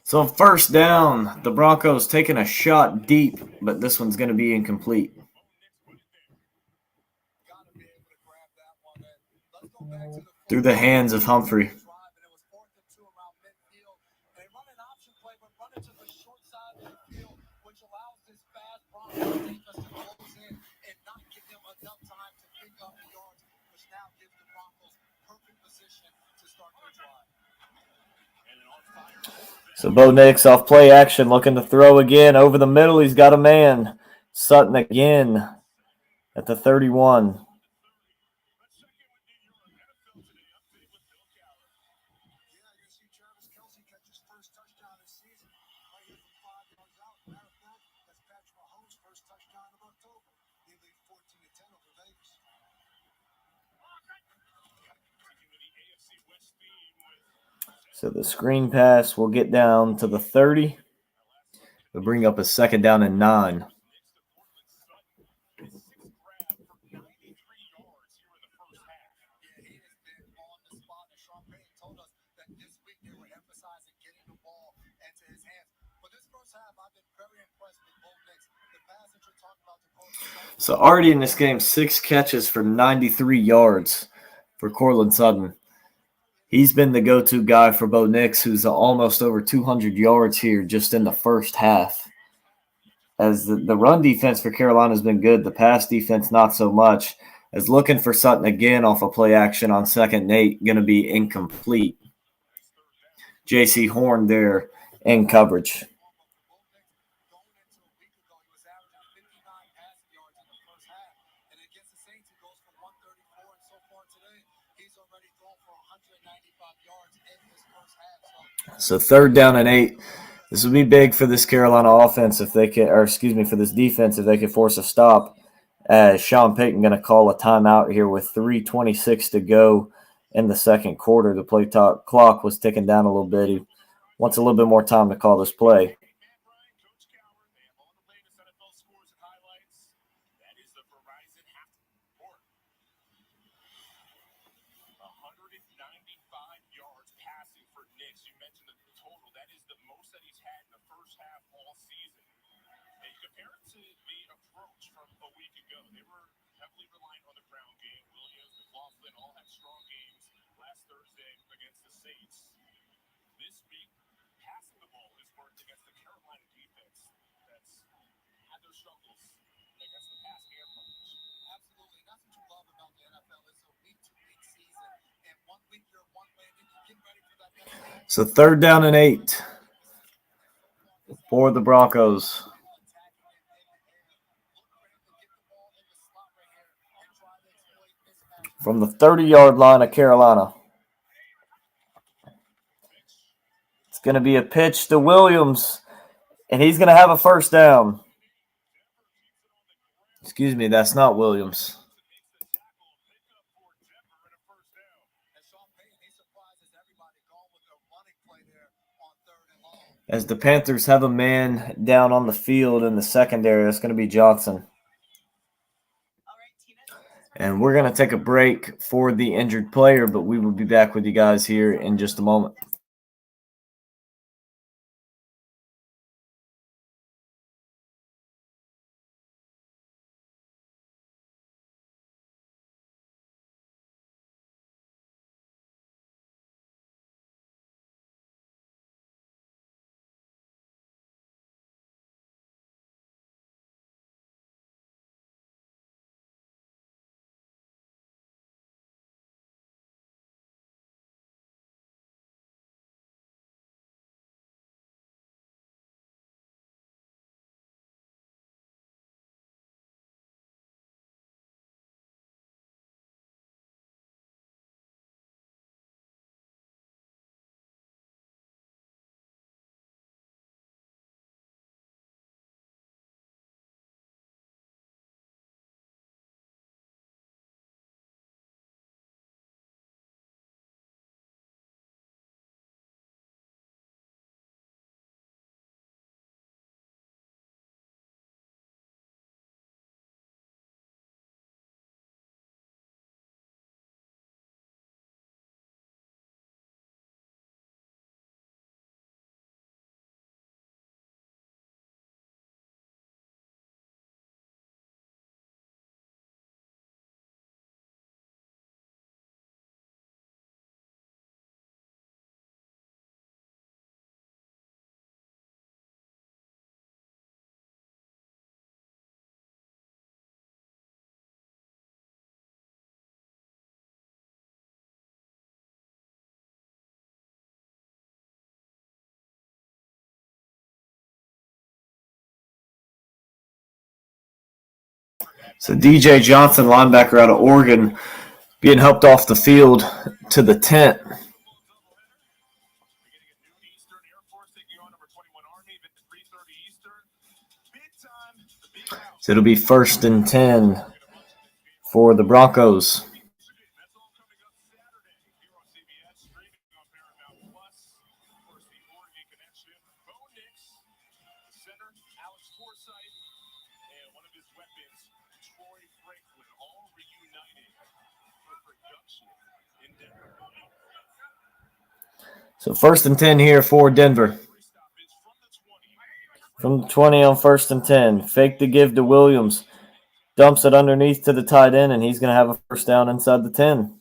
So first down, the Broncos taking a shot deep, but this one's going to be incomplete. Through the hands of Humphrey. So Bo Nix off play action, looking to throw again over the middle. He's got a man. Sutton again at the 31. So the screen pass will get down to the 30. We'll bring up a second down and 9. So already in this game, 6 catches for 93 yards for Cortland Sutton. He's been the go-to guy for Bo Nix, who's almost over 200 yards here just in the first half. As the run defense for Carolina has been good, the pass defense not so much. is looking for Sutton again off a play action on 2nd and 8, going to be incomplete. J.C. Horn there in coverage. So 3rd down and 8. This would be big for this Carolina offense if they can, or excuse me, for this defense if they could force a stop. Sean Payton going to call a timeout here with 3:26 to go in the 2nd quarter. The play clock was ticking down a little bit. He wants a little bit more time to call this play. So 3rd down and 8 for the Broncos. From the 30-yard line of Carolina. It's going to be a pitch to Williams, and he's going to have a 1st down. Excuse me, that's not Williams. As the Panthers have a man down on the field in the secondary, that's going to be Johnson. And we're going to take a break for the injured player, but we will be back with you guys here in just a moment. So DJ Johnson, linebacker out of Oregon, being helped off the field to the tent. So it'll be 1st and 10 for the Broncos. So 1st and 10 here for Denver. From the 20 on 1st and 10. Fake the give to Williams. Dumps it underneath to the tight end, and he's going to have a 1st down inside the 10.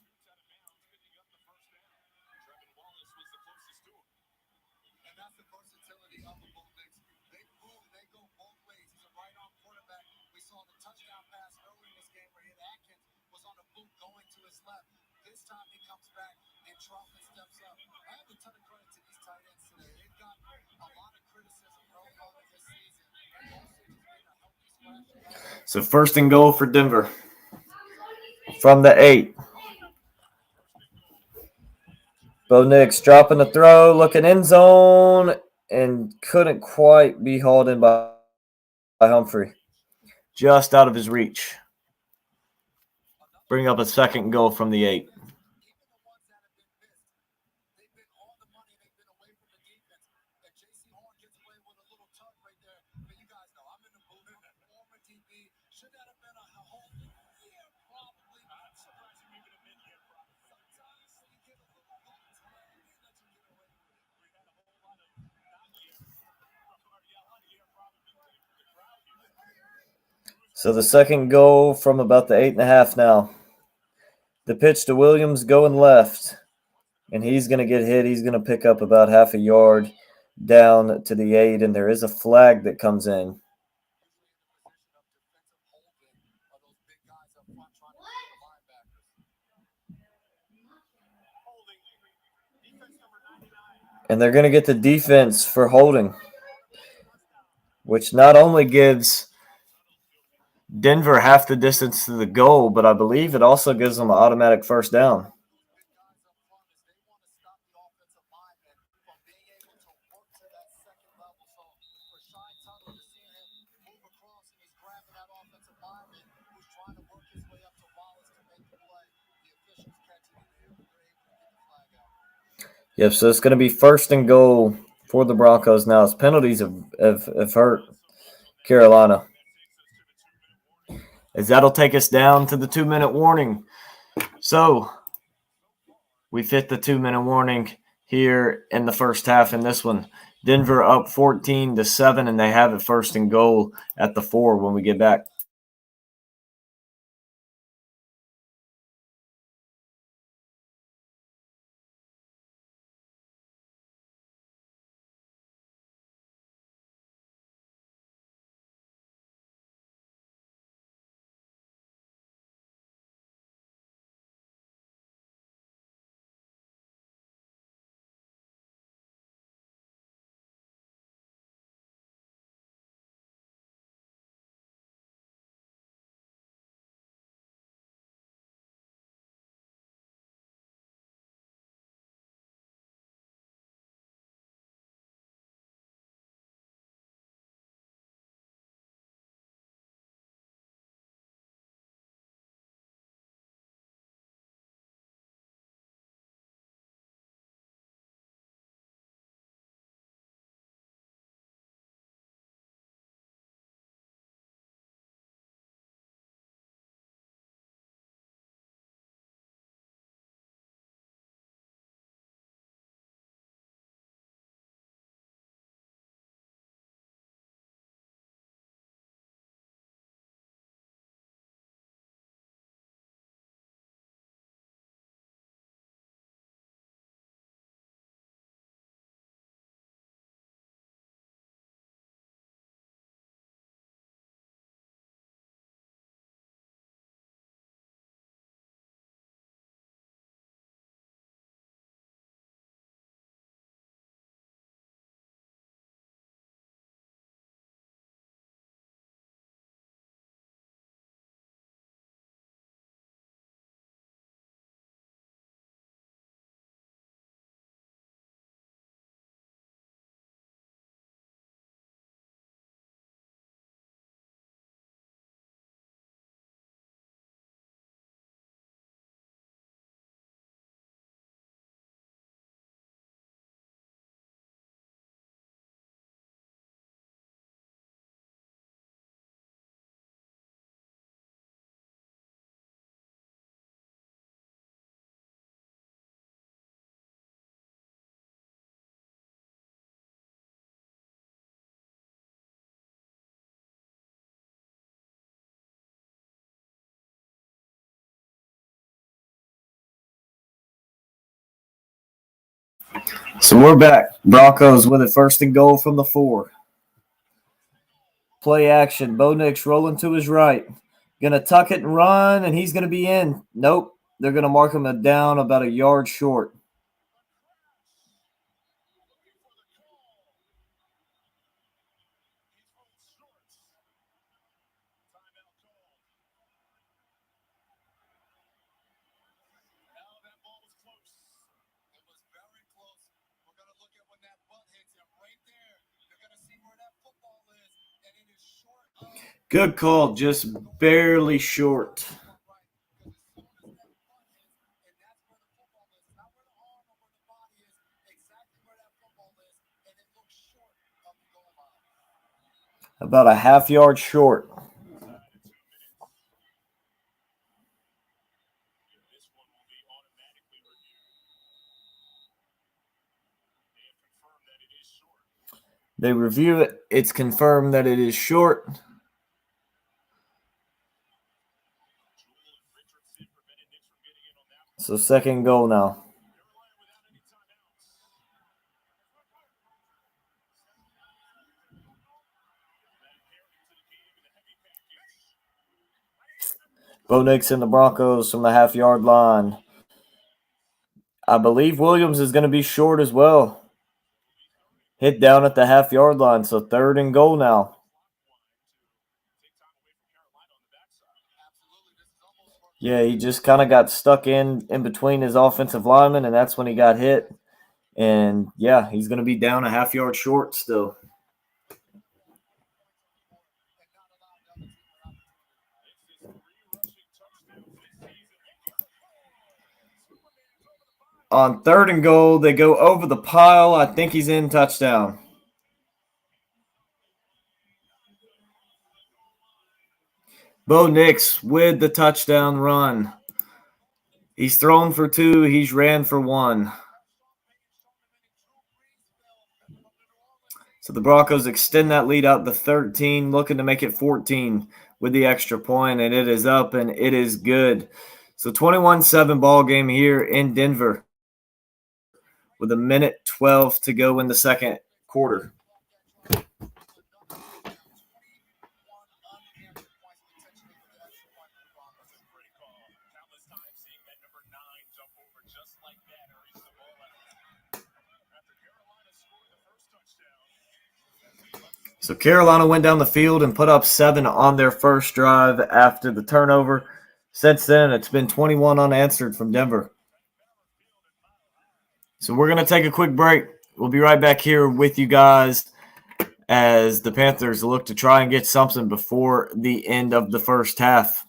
So first and goal for Denver from the 8. Bo Nix dropping the throw, looking end zone, and couldn't quite be hauled in by Humphrey. Just out of his reach. Bring up a second goal from the 8. So the second goal from about the 8.5 now. The pitch to Williams going left, and he's going to get hit. He's going to pick up about half a yard down to the 8, and there is a flag that comes in. And they're going to get the defense for holding, which not only gives Denver half the distance to the goal, but I believe it also gives them an automatic first down. Yep, so it's going to be first and goal for the Broncos now. As penalties have hurt Carolina. As that'll take us down to the 2-minute warning. So we've hit the 2-minute warning here in the first half in this one. Denver up 14-7, and they have it first and goal at the 4 when we get back. So we're back. Broncos with it first and goal from the 4. Play action. Bo Nix rolling to his right. Going to tuck it and run, and he's going to be in. Nope. They're going to mark him down about a yard short. Good call, just barely short. About a half yard short. They review it. It's confirmed that it is short. So second goal now. Bo Nix and the Broncos from the half-yard line. I believe Williams is going to be short as well. Hit down at the half-yard line, so third and goal now. Yeah, he just kind of got stuck in between his offensive linemen, and that's when he got hit. And, yeah, he's going to be down a half-yard short still. On third and goal, they go over the pile. I think he's in, touchdown. Bo Nix with the touchdown run. He's thrown for 2. He's ran for 1. So the Broncos extend that lead out to 13, looking to make it 14 with the extra point, and it is up, and it is good. So 21-7 ball game here in Denver with 1:12 to go in the second quarter. So Carolina went down the field and put up 7 on their first drive after the turnover. Since then, it's been 21 unanswered from Denver. So we're going to take a quick break. We'll be right back here with you guys as the Panthers look to try and get something before the end of the first half.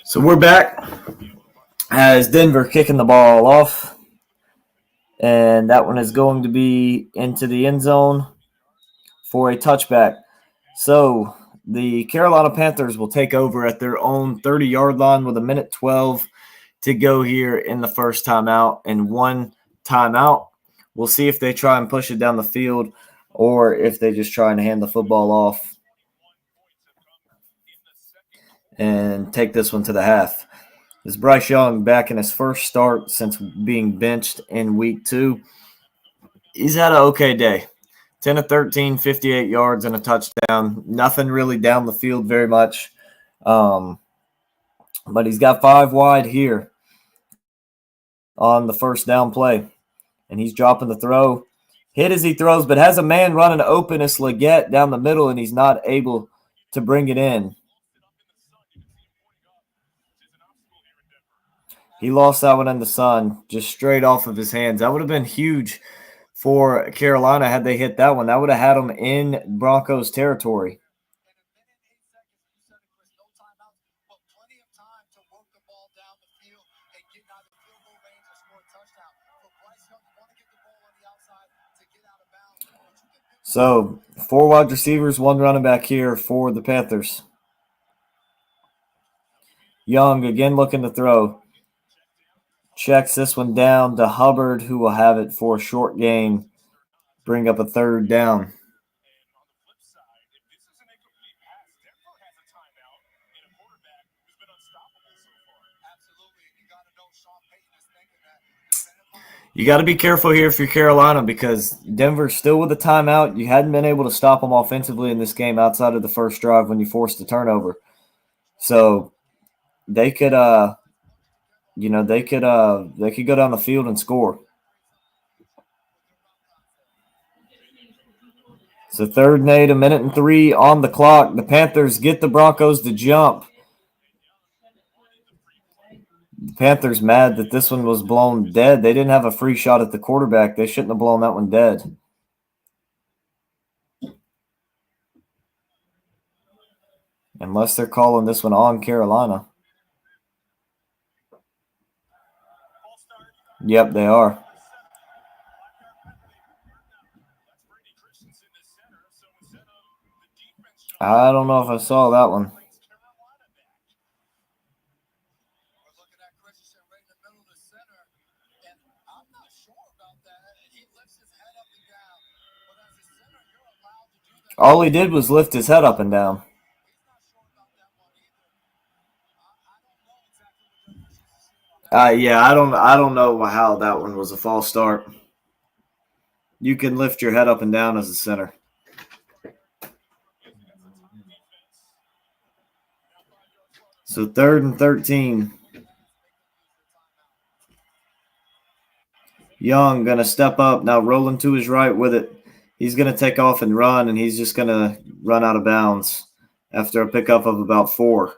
So we're back as Denver kicking the ball off. And that one is going to be into the end zone. for a touchback. So the Carolina Panthers will take over at their own 30-yard line with 1:12 to go here in the first timeout and one timeout. We'll see if they try and push it down the field or if they just try and hand the football off and take this one to the half. This is Bryce Young back in his first start since being benched in week 2. He's had an okay day. 10 of 13, 58 yards and a touchdown. Nothing really down the field very much. But he's got 5 wide here on the first down play. And he's dropping the throw. Hit as he throws, but has a man running open as Leggett down the middle, and he's not able to bring it in. He lost that one in the sun, just straight off of his hands. That would have been huge for Carolina had they hit that one. That would have had them in Broncos territory. So 4 wide receivers, 1 running back here for the Panthers. Young again looking to throw. Checks this one down to Hubbard, who will have it for a short gain. Bring up a 3rd down. You got to be careful here if you're Carolina because Denver's still with a timeout. You hadn't been able to stop them offensively in this game outside of the first drive when you forced a turnover. So they could they could go down the field and score. So 3rd and 8, 1:03 on the clock. The Panthers get the Broncos to jump. The Panthers mad that this one was blown dead. They didn't have a free shot at the quarterback. They shouldn't have blown that one dead. Unless they're calling this one on Carolina. Yep, they are. I don't know if I saw that one. All he did was lift his head up and down. I don't know how that one was a false start. You can lift your head up and down as a center. So 3rd and 13. Young going to step up, now rolling to his right with it. He's going to take off and run, and he's just going to run out of bounds after a pickup of about 4.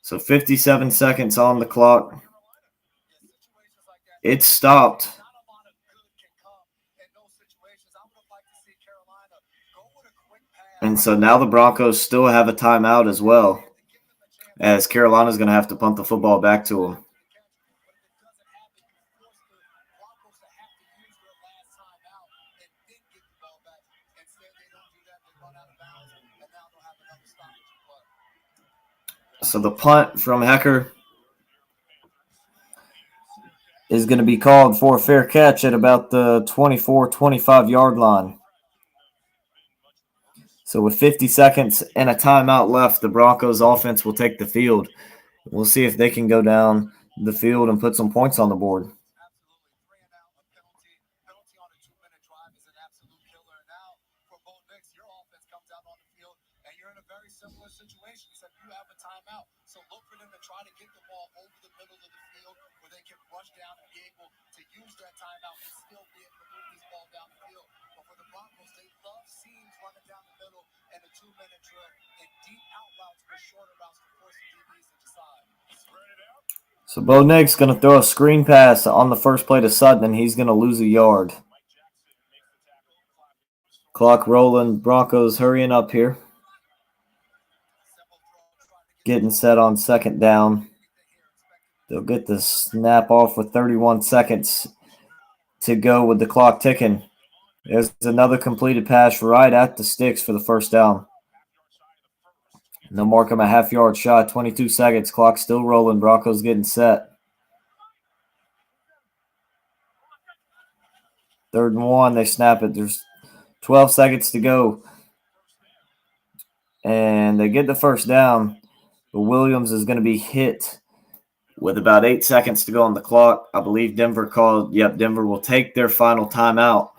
So 57 seconds on the clock. It's stopped. And so now the Broncos still have a timeout as well, as Carolina's going to have to punt the football back to them. So the punt from Hecker is going to be called for a fair catch at about the 24-25-yard line. So with 50 seconds and a timeout left, the Broncos offense will take the field. We'll see if they can go down the field and put some points on the board. So Bo Nick's going to throw a screen pass on the first play to Sutton, and he's going to lose a yard. Clock rolling. Broncos hurrying up here. Getting set on 2nd down. They'll get the snap off with 31 seconds to go with the clock ticking. There's another completed pass right at the sticks for the first down. They'll mark him a half-yard shot, 22 seconds. Clock still rolling. Broncos getting set. 3rd and 1. They snap it. There's 12 seconds to go. And they get the first down. But Williams is going to be hit with about 8 seconds to go on the clock. I believe Denver called. Yep, Denver will take their final timeout.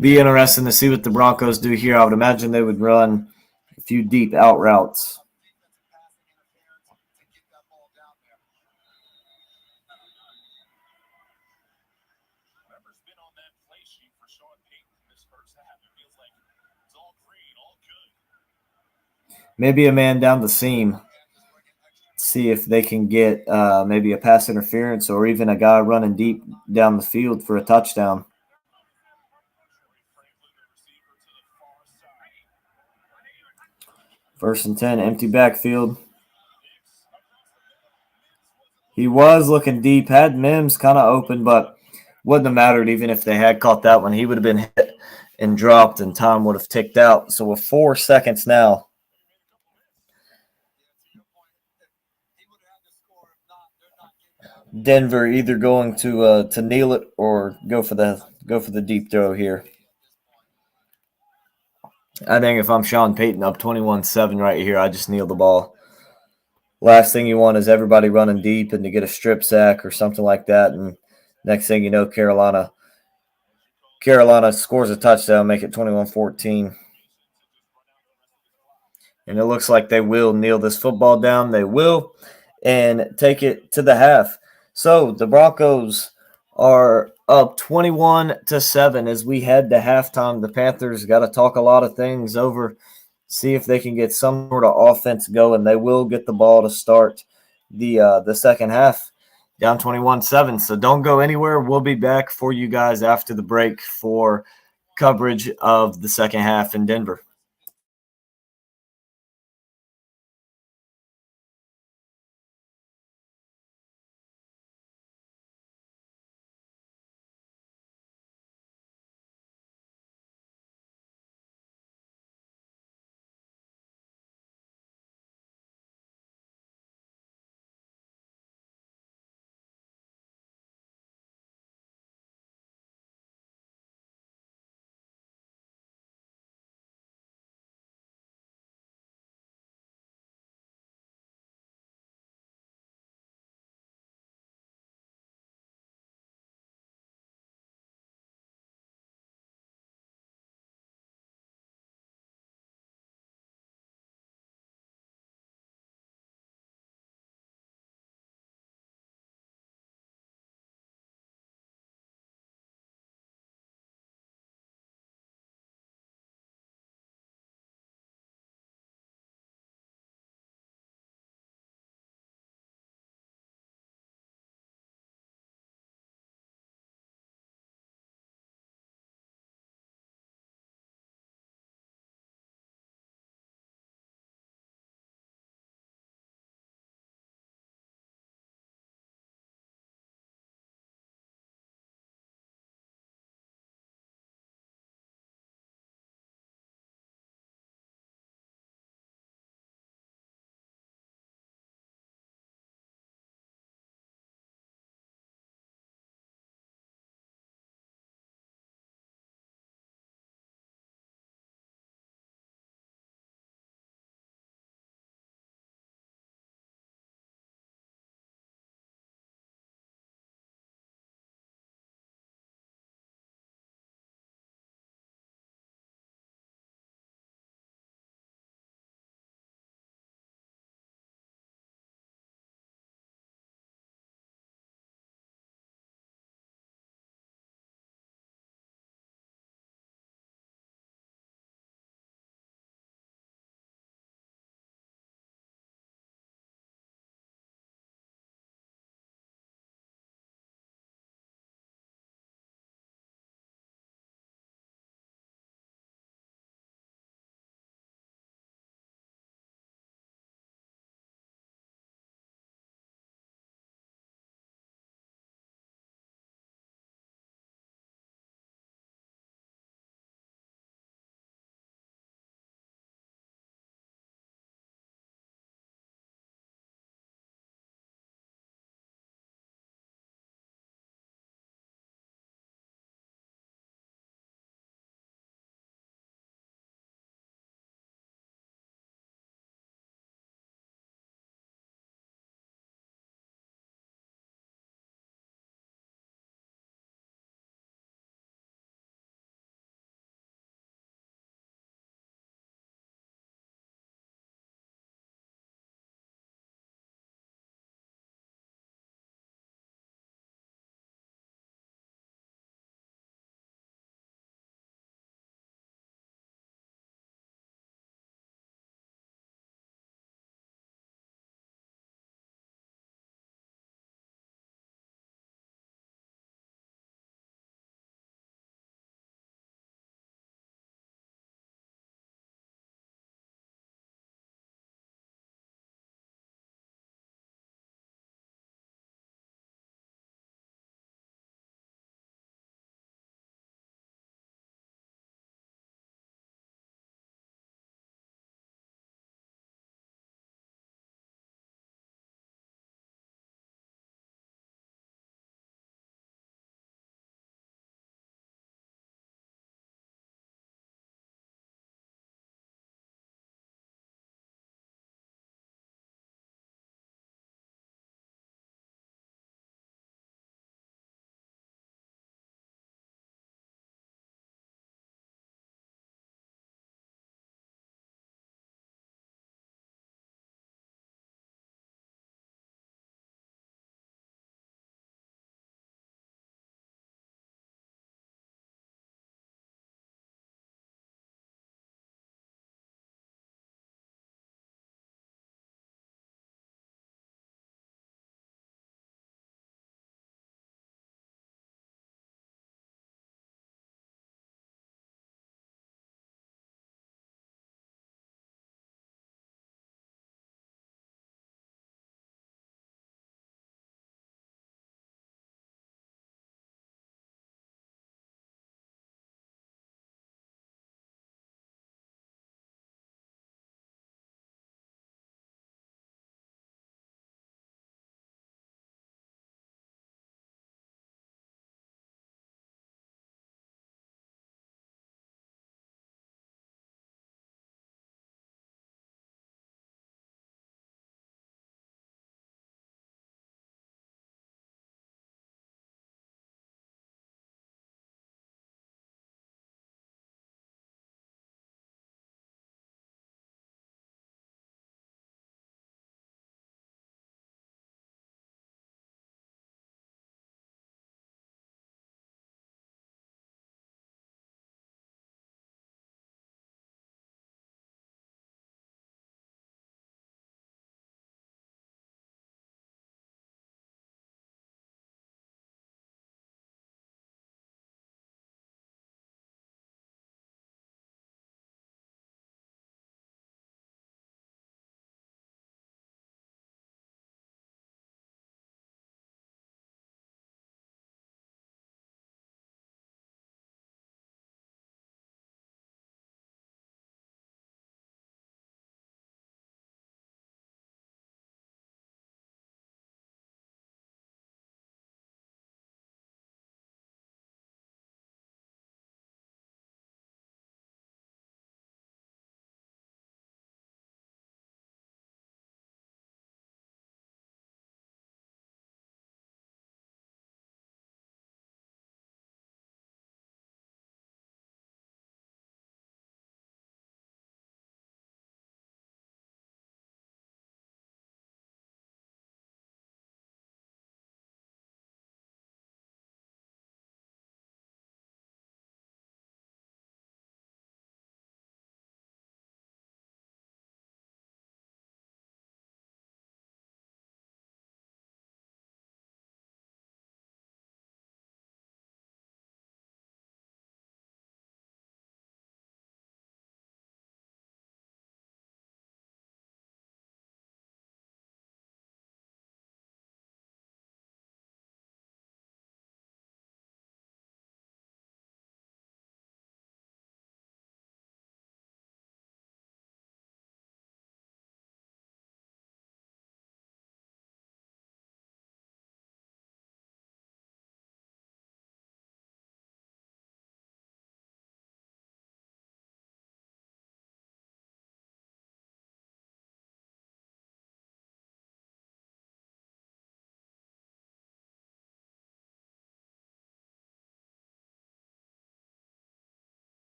Be interesting to see what the Broncos do here. I would imagine they would run a few deep out routes. Maybe a man down the seam. See if they can get maybe a pass interference or even a guy running deep down the field for a touchdown. First and 10, empty backfield. He was looking deep, had Mims kind of open, but wouldn't have mattered even if they had caught that one. He would have been hit and dropped, and time would have ticked out. So with 4 seconds now, Denver either going to kneel it or go for the deep throw here. I think if I'm Sean Payton up 21-7 right here, I just kneel the ball. Last thing you want is everybody running deep and to get a strip sack or something like that. And next thing you know, Carolina scores a touchdown, make it 21-14. And it looks like they will kneel this football down. They will and take it to the half. So the Broncos are up 21-7 as we head to halftime. The Panthers got to talk a lot of things over, see if they can get some sort of offense going. They will get the ball to start the second half, down 21-7. So don't go anywhere. We'll be back for you guys after the break for coverage of the second half in Denver.